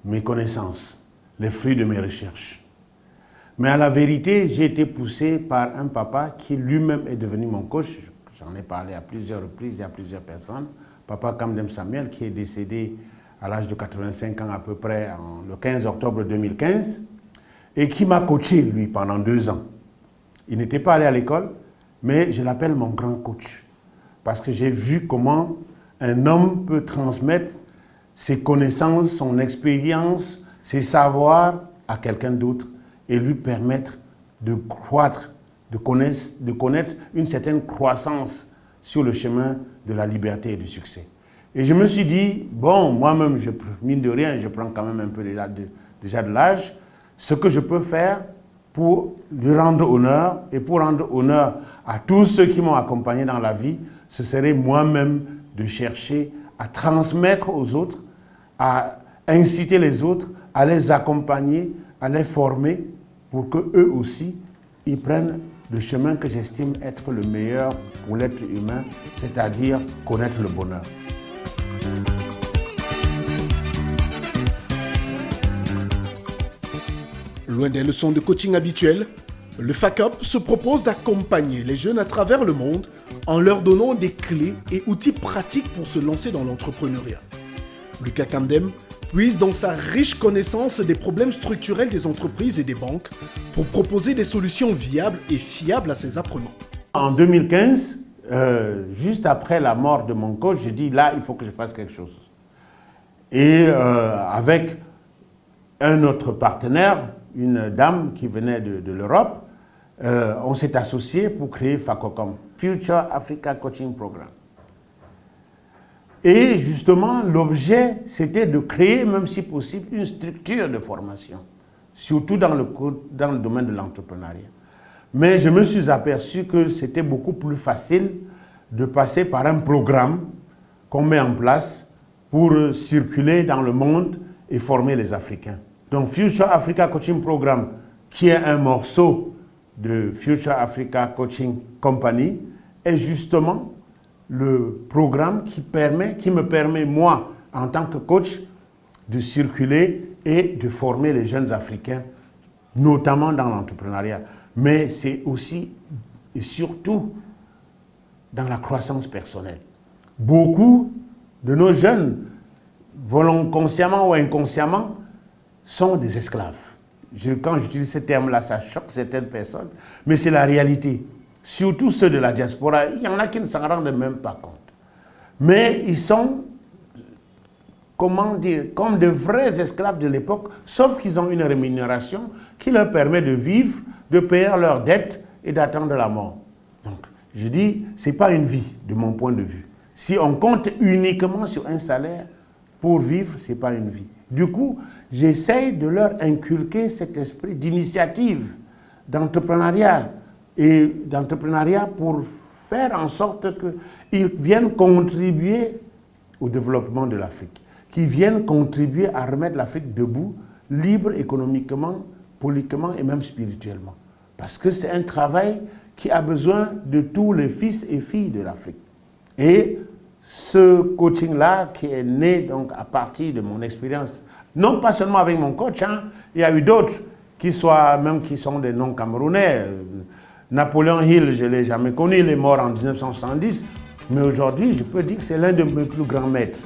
mes connaissances, les fruits de mes recherches. Mais à la vérité, j'ai été poussé par un papa qui lui-même est devenu mon coach. J'en ai parlé à plusieurs reprises et à plusieurs personnes. Papa Kamdem Samuel, qui est décédé à l'âge de 85 ans à peu près, le 15 octobre 2015, et qui m'a coaché, lui, pendant 2 ans. Il n'était pas allé à l'école, mais je l'appelle mon grand coach. Parce que j'ai vu comment un homme peut transmettre ses connaissances, son expérience, ses savoirs à quelqu'un d'autre et lui permettre de croître, de connaître une certaine croissance sur le chemin de la liberté et du succès. Et je me suis dit, bon, moi-même, mine de rien, je prends quand même un peu déjà de l'âge, ce que je peux faire pour lui rendre honneur et pour rendre honneur à tous ceux qui m'ont accompagné dans la vie, ce serait moi-même de chercher à transmettre aux autres, à inciter les autres, à les accompagner, à les former pour qu'eux aussi, ils prennent le chemin que j'estime être le meilleur pour l'être humain, c'est-à-dire connaître le bonheur. Loin des leçons de coaching habituelles, le FACUP se propose d'accompagner les jeunes à travers le monde en leur donnant des clés et outils pratiques pour se lancer dans l'entrepreneuriat. Lucas Kamdem puise dans sa riche connaissance des problèmes structurels des entreprises et des banques pour proposer des solutions viables et fiables à ses apprenants. En 2015, juste après la mort de mon coach, j'ai dit là, il faut que je fasse quelque chose. Et avec un autre partenaire, une dame qui venait de l'Europe, on s'est associé pour créer FACOCOM, Future Africa Coaching Program. Et justement, l'objet, c'était de créer, même si possible, une structure de formation surtout dans le domaine de l'entrepreneuriat. Mais je me suis aperçu que c'était beaucoup plus facile de passer par un programme qu'on met en place pour circuler dans le monde et former les Africains. Donc Future Africa Coaching Programme, qui est un morceau de Future Africa Coaching Company, est justement le programme qui me permet, moi, en tant que coach, de circuler et de former les jeunes Africains, notamment dans l'entrepreneuriat. Mais c'est aussi et surtout dans la croissance personnelle. Beaucoup de nos jeunes, consciemment ou inconsciemment, sont des esclaves. Quand j'utilise ce terme-là, ça choque certaines personnes, mais c'est la réalité. Surtout ceux de la diaspora, il y en a qui ne s'en rendent même pas compte. Mais ils sont, comment dire, comme de vrais esclaves de l'époque, sauf qu'ils ont une rémunération qui leur permet de vivre, de payer leurs dettes et d'attendre la mort. Donc, je dis, ce n'est pas une vie, de mon point de vue. Si on compte uniquement sur un salaire pour vivre, ce n'est pas une vie. Du coup, j'essaye de leur inculquer cet esprit d'initiative, d'entrepreneuriat, et d'entrepreneuriat pour faire en sorte qu'ils viennent contribuer au développement de l'Afrique, qu'ils viennent contribuer à remettre l'Afrique debout, libre économiquement, politiquement et même spirituellement. Parce que c'est un travail qui a besoin de tous les fils et filles de l'Afrique. Et ce coaching-là, qui est né donc à partir de mon expérience, non pas seulement avec mon coach, il y a eu d'autres qui sont des non-camerounais. Napoléon Hill, je ne l'ai jamais connu, il est mort en 1970, mais aujourd'hui, je peux dire que c'est l'un de mes plus grands maîtres.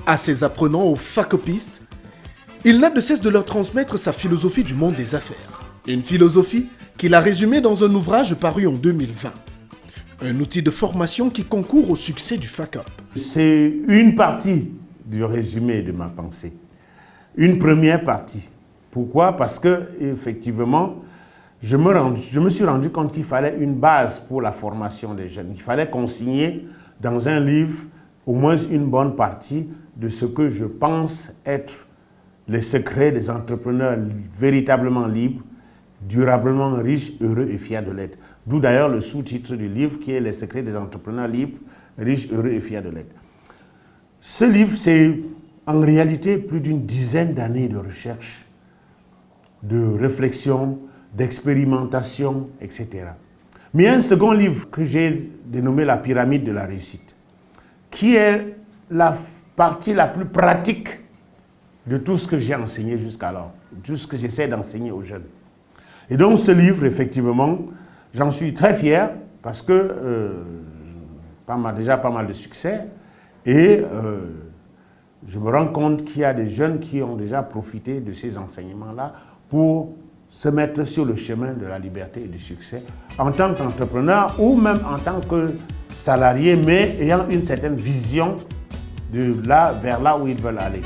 À ses apprenants aux facopistes, il n'a de cesse de leur transmettre sa philosophie du monde des affaires. Une philosophie qu'il a résumée dans un ouvrage paru en 2020. Un outil de formation qui concourt au succès du FACOP. C'est une partie du résumé de ma pensée. Une première partie. Pourquoi? Parce que, effectivement, je me suis rendu compte qu'il fallait une base pour la formation des jeunes. Il fallait consigner dans un livre au moins une bonne partie de ce que je pense être les secrets des entrepreneurs véritablement libres, durablement riches, heureux et fiers de l'être. D'où d'ailleurs le sous-titre du livre qui est Les secrets des entrepreneurs libres, riches, heureux et fiers de l'être. Ce livre, c'est en réalité plus d'une dizaine d'années de recherche, de réflexion, d'expérimentation, etc. Mais il y a un second livre que j'ai dénommé La pyramide de la réussite, qui est la partie la plus pratique de tout ce que j'ai enseigné jusqu'alors, tout ce que j'essaie d'enseigner aux jeunes. Et donc ce livre, effectivement, j'en suis très fier parce que déjà pas mal de succès et je me rends compte qu'il y a des jeunes qui ont déjà profité de ces enseignements-là pour se mettre sur le chemin de la liberté et du succès en tant qu'entrepreneur ou même en tant que salarié, mais ayant une certaine vision de là vers là où ils veulent aller.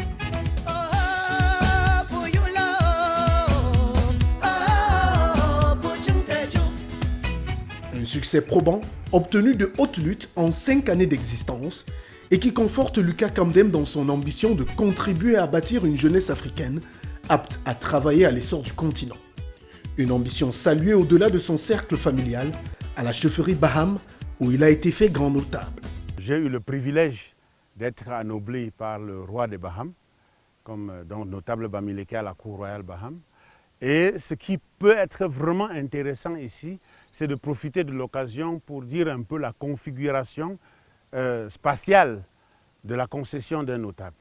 Un succès probant, obtenu de haute lutte en 5 années d'existence et qui conforte Lucas Kamdem dans son ambition de contribuer à bâtir une jeunesse africaine apte à travailler à l'essor du continent. Une ambition saluée au-delà de son cercle familial, à la chefferie Baham, où il a été fait grand notable. J'ai eu le privilège d'être anobli par le roi des Bahames, comme donc notable Bamileke à la cour royale Baham. Et ce qui peut être vraiment intéressant ici, c'est de profiter de l'occasion pour dire un peu la configuration spatiale de la concession d'un notable.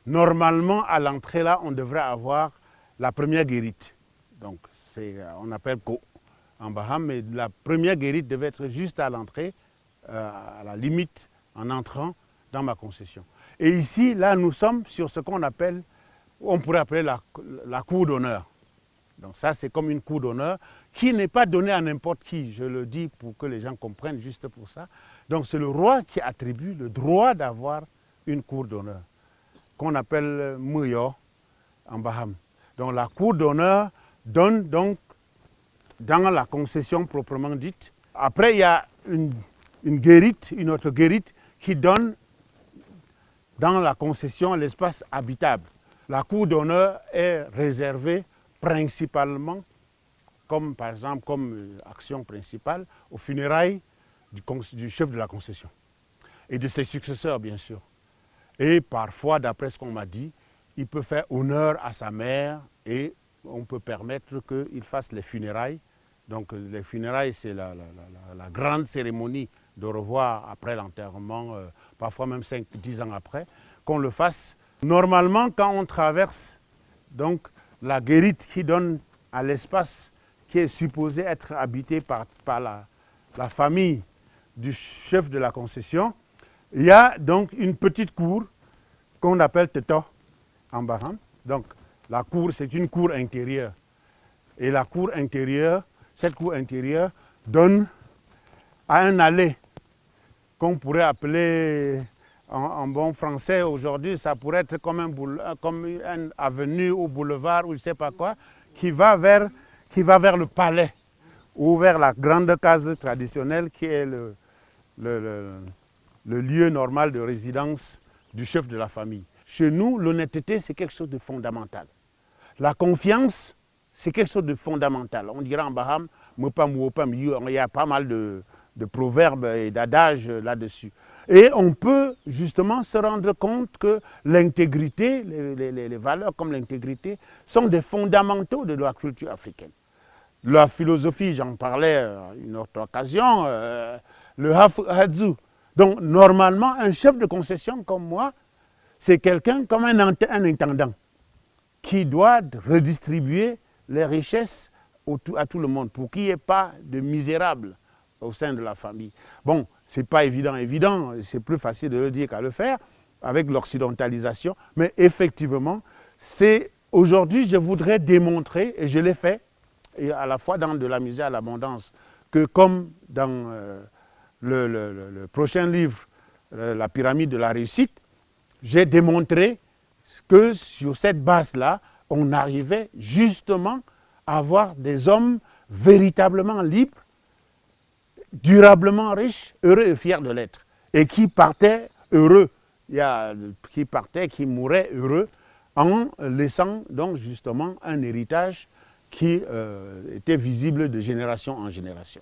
Normalement, à l'entrée là, on devrait avoir la première guérite. Donc, on appelle Ko en Baham, mais la première guérite devait être juste à l'entrée, à la limite, en entrant dans ma concession. Et ici, là, nous sommes sur ce qu'on appelle, on pourrait appeler la cour d'honneur. Donc ça, c'est comme une cour d'honneur qui n'est pas donnée à n'importe qui. Je le dis pour que les gens comprennent juste pour ça. Donc c'est le roi qui attribue le droit d'avoir une cour d'honneur, qu'on appelle Muyo en Baham. Donc la cour d'honneur donne donc dans la concession proprement dite. Après, il y a une guérite, une autre guérite qui donne dans la concession l'espace habitable. La cour d'honneur est réservée principalement, comme par exemple, comme action principale, aux funérailles du chef de la concession et de ses successeurs, bien sûr. Et parfois, d'après ce qu'on m'a dit, il peut faire honneur à sa mère et on peut permettre qu'il fasse les funérailles. Donc les funérailles, c'est la grande cérémonie de revoir après l'enterrement, parfois même 5-10 ans après, qu'on le fasse. Normalement, quand on traverse donc, la guérite qui donne à l'espace qui est supposé être habité par la famille du chef de la concession, il y a donc une petite cour qu'on appelle Teto en Baham. Donc la cour, c'est une cour intérieure. Et la cour intérieure, cette cour intérieure donne à un allée qu'on pourrait appeler en bon français aujourd'hui, ça pourrait être comme une avenue ou boulevard ou je ne sais pas quoi, qui va vers le palais ou vers la grande case traditionnelle qui est le lieu normal de résidence du chef de la famille. Chez nous, l'honnêteté, c'est quelque chose de fondamental. La confiance, c'est quelque chose de fondamental. On dirait en Baham, il y a pas mal de proverbes et d'adages là-dessus. Et on peut justement se rendre compte que l'intégrité, les valeurs comme l'intégrité, sont des fondamentaux de la culture africaine. La philosophie, j'en parlais à une autre occasion, le Hafadzu. Donc normalement, un chef de concession comme moi, c'est quelqu'un comme un intendant qui doit redistribuer les richesses à tout le monde pour qu'il n'y ait pas de misérables au sein de la famille. Bon, ce n'est pas évident, c'est plus facile de le dire qu'à le faire avec l'occidentalisation, mais effectivement, aujourd'hui, je voudrais démontrer, et je l'ai fait, et à la fois dans de la misère à l'abondance, que comme dans le prochain livre, La pyramide de la réussite, j'ai démontré que sur cette base-là, on arrivait justement à avoir des hommes véritablement libres, durablement riches, heureux et fiers de l'être, et qui partaient heureux, qui mouraient heureux, en laissant donc justement un héritage qui était visible de génération en génération.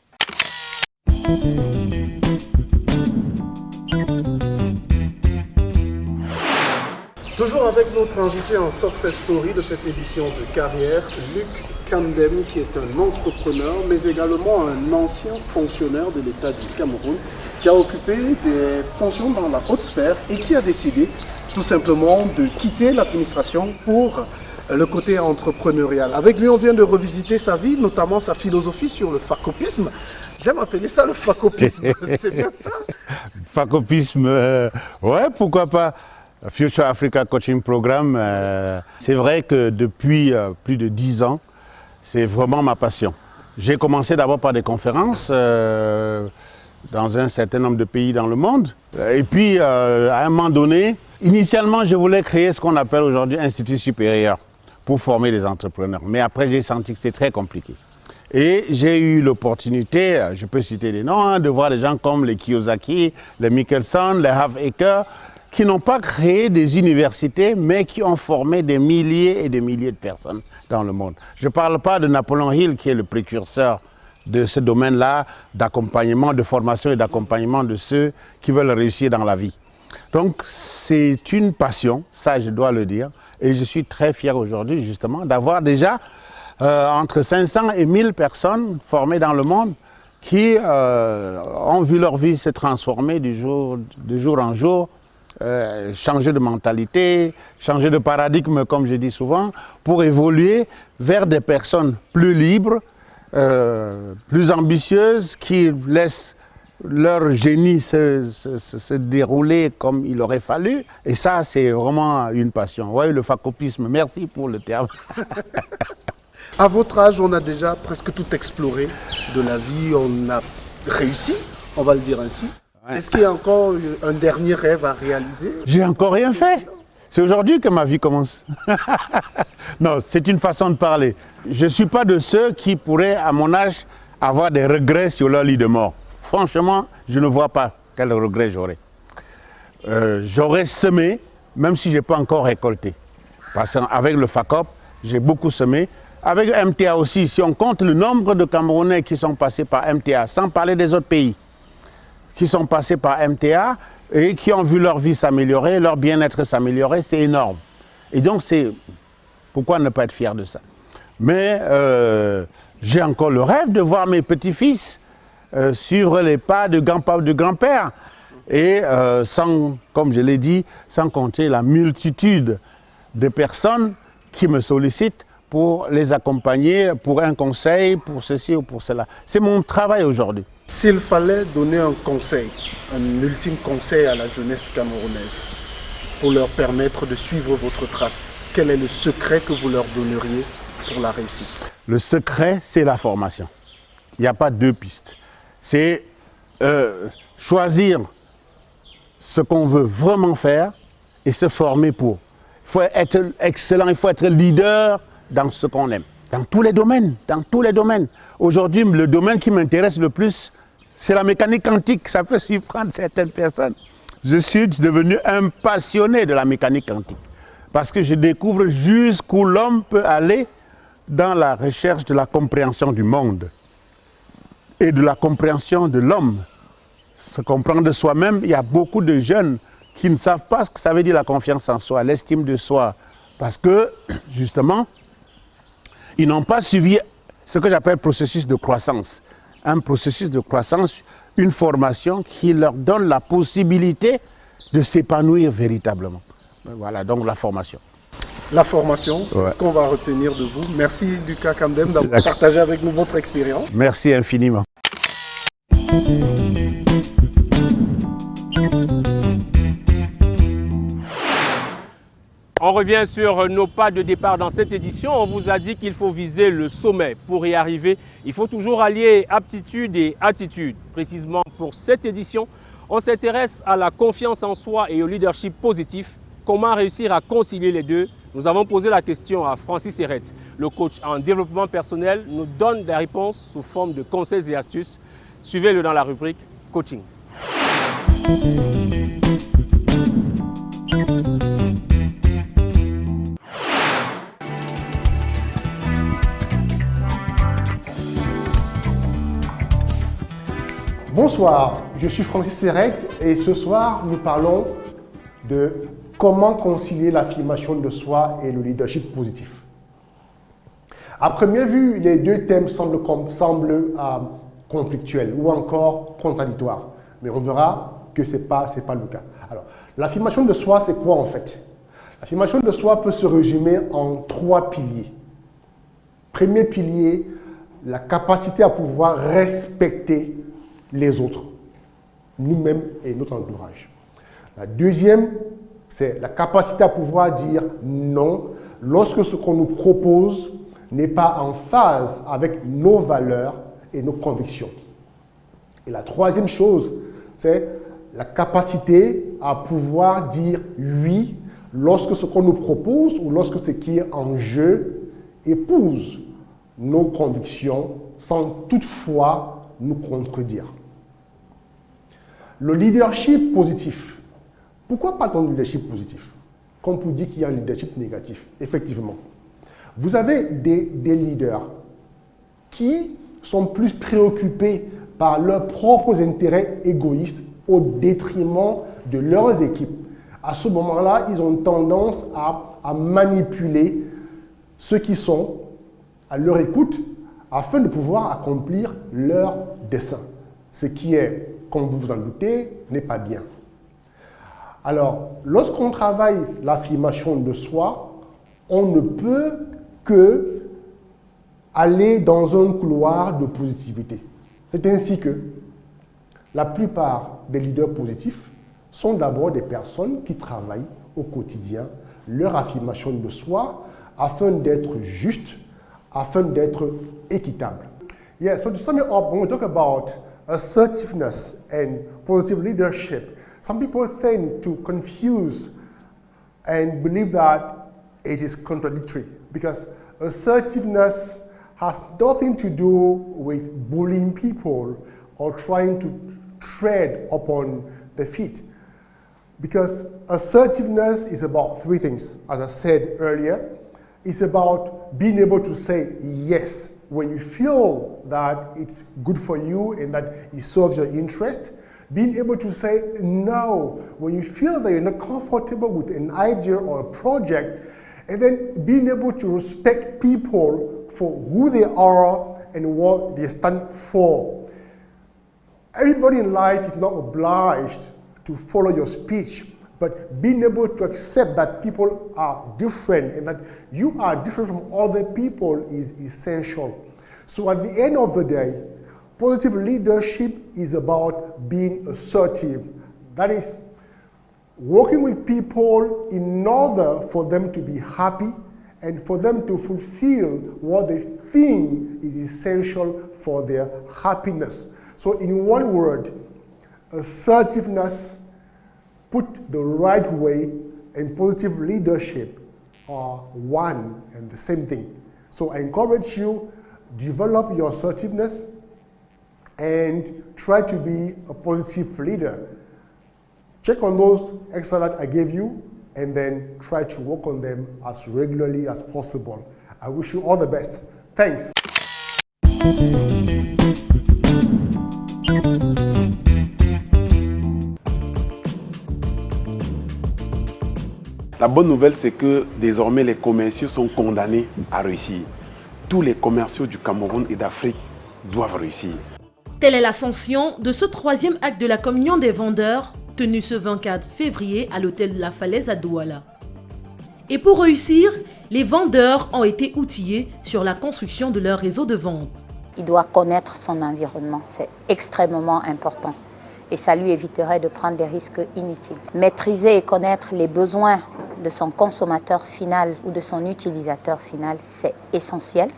Toujours avec notre invité en Success Story de cette édition de carrière, Luc Kandem, qui est un entrepreneur, mais également un ancien fonctionnaire de l'État du Cameroun, qui a occupé des fonctions dans la haute sphère et qui a décidé tout simplement de quitter l'administration pour le côté entrepreneurial. Avec lui, on vient de revisiter sa vie, notamment sa philosophie sur le facopisme. J'aime appeler ça le facopisme, c'est bien ça? Facopisme, ouais, pourquoi pas. Future Africa Coaching Programme, c'est vrai que depuis plus de 10 ans, c'est vraiment ma passion. J'ai commencé d'abord par des conférences dans un certain nombre de pays dans le monde. Et puis, à un moment donné, initialement, je voulais créer ce qu'on appelle aujourd'hui Institut supérieur pour former des entrepreneurs. Mais après, j'ai senti que c'était très compliqué. Et j'ai eu l'opportunité, je peux citer des noms, de voir des gens comme les Kiyosaki, les Michelson, les Half-Acre, qui n'ont pas créé des universités, mais qui ont formé des milliers et des milliers de personnes dans le monde. Je ne parle pas de Napoléon Hill, qui est le précurseur de ce domaine-là, d'accompagnement, de formation et d'accompagnement de ceux qui veulent réussir dans la vie. Donc, c'est une passion, ça je dois le dire, et je suis très fier aujourd'hui, justement, d'avoir déjà entre 500 et 1000 personnes formées dans le monde qui ont vu leur vie se transformer de jour en jour, changer de mentalité, changer de paradigme, comme je dis souvent, pour évoluer vers des personnes plus libres, plus ambitieuses, qui laissent leur génie se dérouler comme il aurait fallu. Et ça, c'est vraiment une passion. Oui, le facopisme, merci pour le terme. À votre âge, on a déjà presque tout exploré de la vie, on a réussi, on va le dire ainsi. Ouais. Est-ce qu'il y a encore un dernier rêve à réaliser? J'ai encore rien fait. C'est aujourd'hui que ma vie commence. Non, c'est une façon de parler. Je ne suis pas de ceux qui pourraient, à mon âge, avoir des regrets sur leur lit de mort. Franchement, je ne vois pas quel regret j'aurais. j'aurais semé, même si je n'ai pas encore récolté. Parce qu'avec le FACOP, j'ai beaucoup semé. Avec MTA aussi, si on compte le nombre de Camerounais qui sont passés par MTA, sans parler des autres pays, qui sont passés par MTA et qui ont vu leur vie s'améliorer, leur bien-être s'améliorer, c'est énorme. Et donc, pourquoi ne pas être fier de ça? Mais j'ai encore le rêve de voir mes petits-fils suivre les pas de grand-père. Et sans, comme je l'ai dit, sans compter la multitude de personnes qui me sollicitent pour les accompagner, pour un conseil, pour ceci ou pour cela. C'est mon travail aujourd'hui. S'il fallait donner un conseil, un ultime conseil à la jeunesse camerounaise pour leur permettre de suivre votre trace, quel est le secret que vous leur donneriez pour la réussite? Le secret, c'est la formation. Il n'y a pas deux pistes. C'est choisir ce qu'on veut vraiment faire et se former pour. Il faut être excellent, il faut être leader dans ce qu'on aime. Dans tous les domaines, Aujourd'hui, le domaine qui m'intéresse le plus, c'est la mécanique quantique. Ça peut surprendre certaines personnes. Je suis devenu un passionné de la mécanique quantique. Parce que je découvre jusqu'où l'homme peut aller dans la recherche de la compréhension du monde et de la compréhension de l'homme. Se comprendre soi-même, il y a beaucoup de jeunes qui ne savent pas ce que ça veut dire la confiance en soi, l'estime de soi. Parce que, justement, ils n'ont pas suivi ce que j'appelle processus de croissance. Un processus de croissance, une formation qui leur donne la possibilité de s'épanouir véritablement. Voilà, donc la formation. La formation, c'est ce qu'on va retenir de vous. Merci Lucas Kamdem d'avoir partagé avec nous votre expérience. Merci infiniment. On revient sur nos pas de départ dans cette édition. On vous a dit qu'il faut viser le sommet. Pour y arriver, il faut toujours allier aptitude et attitude. Précisément pour cette édition, on s'intéresse à la confiance en soi et au leadership positif. Comment réussir à concilier les deux? Nous avons posé la question à Francis Serrette. Le coach en développement personnel nous donne des réponses sous forme de conseils et astuces. Suivez-le dans la rubrique Coaching. Bonsoir, je suis Francis Serrette et ce soir nous parlons de comment concilier l'affirmation de soi et le leadership positif. À première vue, les deux thèmes semblent conflictuels ou encore contradictoires, mais on verra que ce n'est pas le cas. Alors, l'affirmation de soi, c'est quoi en fait? L'affirmation de soi peut se résumer en 3 piliers. Premier pilier, la capacité à pouvoir respecter les autres, nous-mêmes et notre entourage. La deuxième, c'est la capacité à pouvoir dire non lorsque ce qu'on nous propose n'est pas en phase avec nos valeurs et nos convictions. Et la troisième chose, c'est la capacité à pouvoir dire oui lorsque ce qu'on nous propose ou lorsque ce qui est en jeu épouse nos convictions sans toutefois nous contredire. Le leadership positif. Pourquoi parle-t-on de leadership positif? Qu'on peut dire qu'il y a un leadership négatif. Effectivement. Vous avez des leaders qui sont plus préoccupés par leurs propres intérêts égoïstes au détriment de leurs équipes. À ce moment-là, ils ont tendance à manipuler ceux qui sont à leur écoute afin de pouvoir accomplir leur dessein. Ce qui est, comme vous vous en doutez, n'est pas bien. Alors, lorsqu'on travaille l'affirmation de soi, on ne peut que aller dans un couloir de positivité. C'est ainsi que la plupart des leaders positifs sont d'abord des personnes qui travaillent au quotidien leur affirmation de soi afin d'être juste, afin d'être équitable. Yeah, so to sum it up, when we talk about assertiveness and positive leadership, some people tend to confuse and believe that it is contradictory because assertiveness has nothing to do with bullying people or trying to tread upon their feet. Because assertiveness is about three things. As I said earlier, it's about being able to say yes when you feel that it's good for you and that it serves your interest. Being able to say no when you feel that you're not comfortable with an idea or a project. And then being able to respect people for who they are and what they stand for. Everybody in life is not obliged to follow your speech, but being able to accept that people are different and that you are different from other people is essential. So at the end of the day, positive leadership is about being assertive. That is, working with people in order for them to be happy and for them to fulfill what they think is essential for their happiness. So in one word, assertiveness, put the right way, and positive leadership are one and the same thing. So I encourage you, develop your assertiveness and try to be a positive leader. Check on those extra that I gave you and then try to work on them as regularly as possible. I wish you all the best. Thanks. La bonne nouvelle, c'est que désormais les commerciaux sont condamnés à réussir. Tous les commerciaux du Cameroun et d'Afrique doivent réussir. Telle est l'ascension de ce troisième acte de la communion des vendeurs tenu ce 24 février à l'hôtel La Falaise à Douala. Et pour réussir, les vendeurs ont été outillés sur la construction de leur réseau de vente. Il doit connaître son environnement, c'est extrêmement important. Et ça lui éviterait de prendre des risques inutiles. Maîtriser et connaître les besoins de son consommateur final ou de son utilisateur final, c'est essentiel.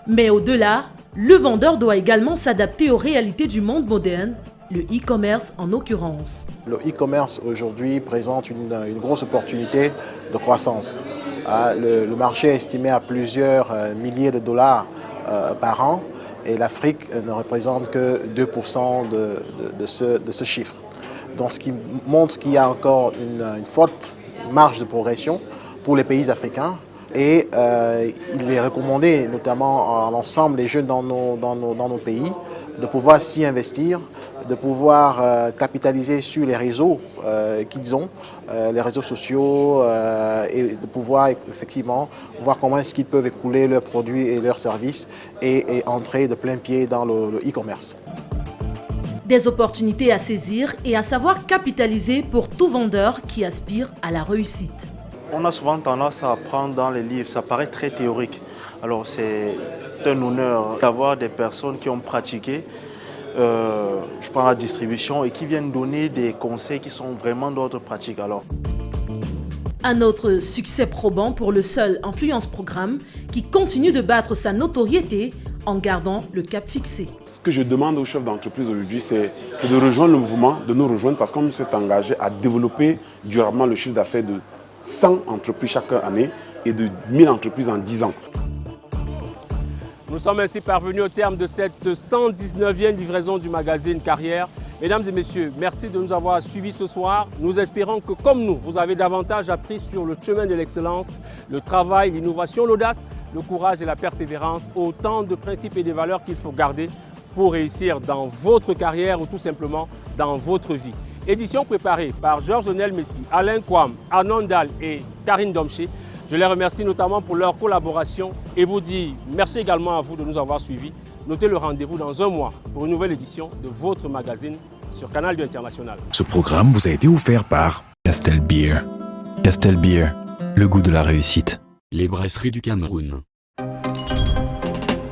Mais au-delà, le vendeur doit également s'adapter aux réalités du monde moderne, le e-commerce en l'occurrence. Le e-commerce aujourd'hui présente une grosse opportunité de croissance. Le marché est estimé à plusieurs milliers de dollars par an et l'Afrique ne représente que 2% de ce chiffre. Donc, ce qui montre qu'il y a encore une forte marge de progression pour les pays africains. Et il est recommandé, notamment à l'ensemble des jeunes dans nos pays, de pouvoir s'y investir, de pouvoir capitaliser sur les réseaux qu'ils ont, les réseaux sociaux, et de pouvoir effectivement voir comment est-ce qu'ils peuvent écouler leurs produits et leurs services et entrer de plein pied dans le e-commerce. Des opportunités à saisir et à savoir capitaliser pour tout vendeur qui aspire à la réussite. On a souvent tendance à apprendre dans les livres, ça paraît très théorique. Alors c'est un honneur d'avoir des personnes qui ont pratiqué, je prends la distribution, et qui viennent donner des conseils qui sont vraiment d'ordre pratique. Alors. Un autre succès probant pour le seul Influence Programme qui continue de battre sa notoriété en gardant le cap fixé. Ce que je demande aux chefs d'entreprise aujourd'hui, c'est de rejoindre le mouvement, de nous rejoindre parce qu'on s'est engagé à développer durablement le chiffre d'affaires de 100 entreprises chaque année et de 1000 entreprises en 10 ans. Nous sommes ainsi parvenus au terme de cette 119e livraison du magazine Carrière. Mesdames et messieurs, merci de nous avoir suivis ce soir. Nous espérons que, comme nous, vous avez davantage appris sur le chemin de l'excellence, le travail, l'innovation, l'audace, le courage et la persévérance, autant de principes et de valeurs qu'il faut garder pour réussir dans votre carrière ou tout simplement dans votre vie. Édition préparée par Georges-Onel Messi, Alain Kwam, Arnaud Ndal et Karine Domché. Je les remercie notamment pour leur collaboration et vous dis merci également à vous de nous avoir suivis. Notez le rendez-vous dans un mois pour une nouvelle édition de votre magazine sur Canal 2 International. Ce programme vous a été offert par Castel Beer. Castel Beer, le goût de la réussite. Les brasseries du Cameroun.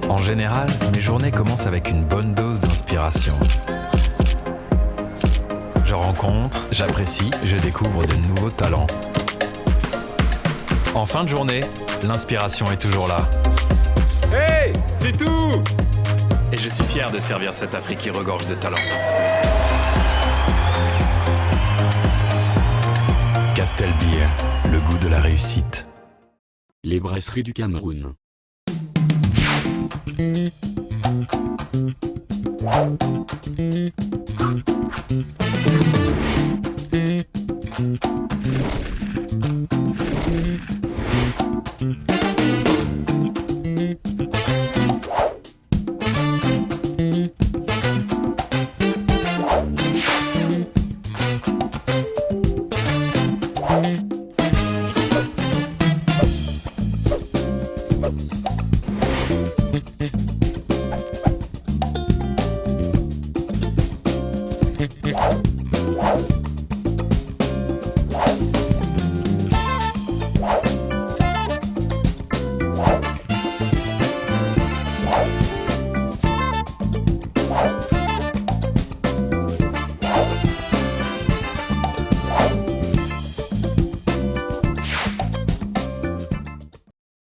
En général, mes journées commencent avec une bonne dose d'inspiration. Je rencontre, j'apprécie, je découvre de nouveaux talents. En fin de journée, l'inspiration est toujours là. Hey, c'est tout! Et je suis fier de servir cette Afrique qui regorge de talent. Castel Beer, le goût de la réussite. Les brasseries du Cameroun. Thank you.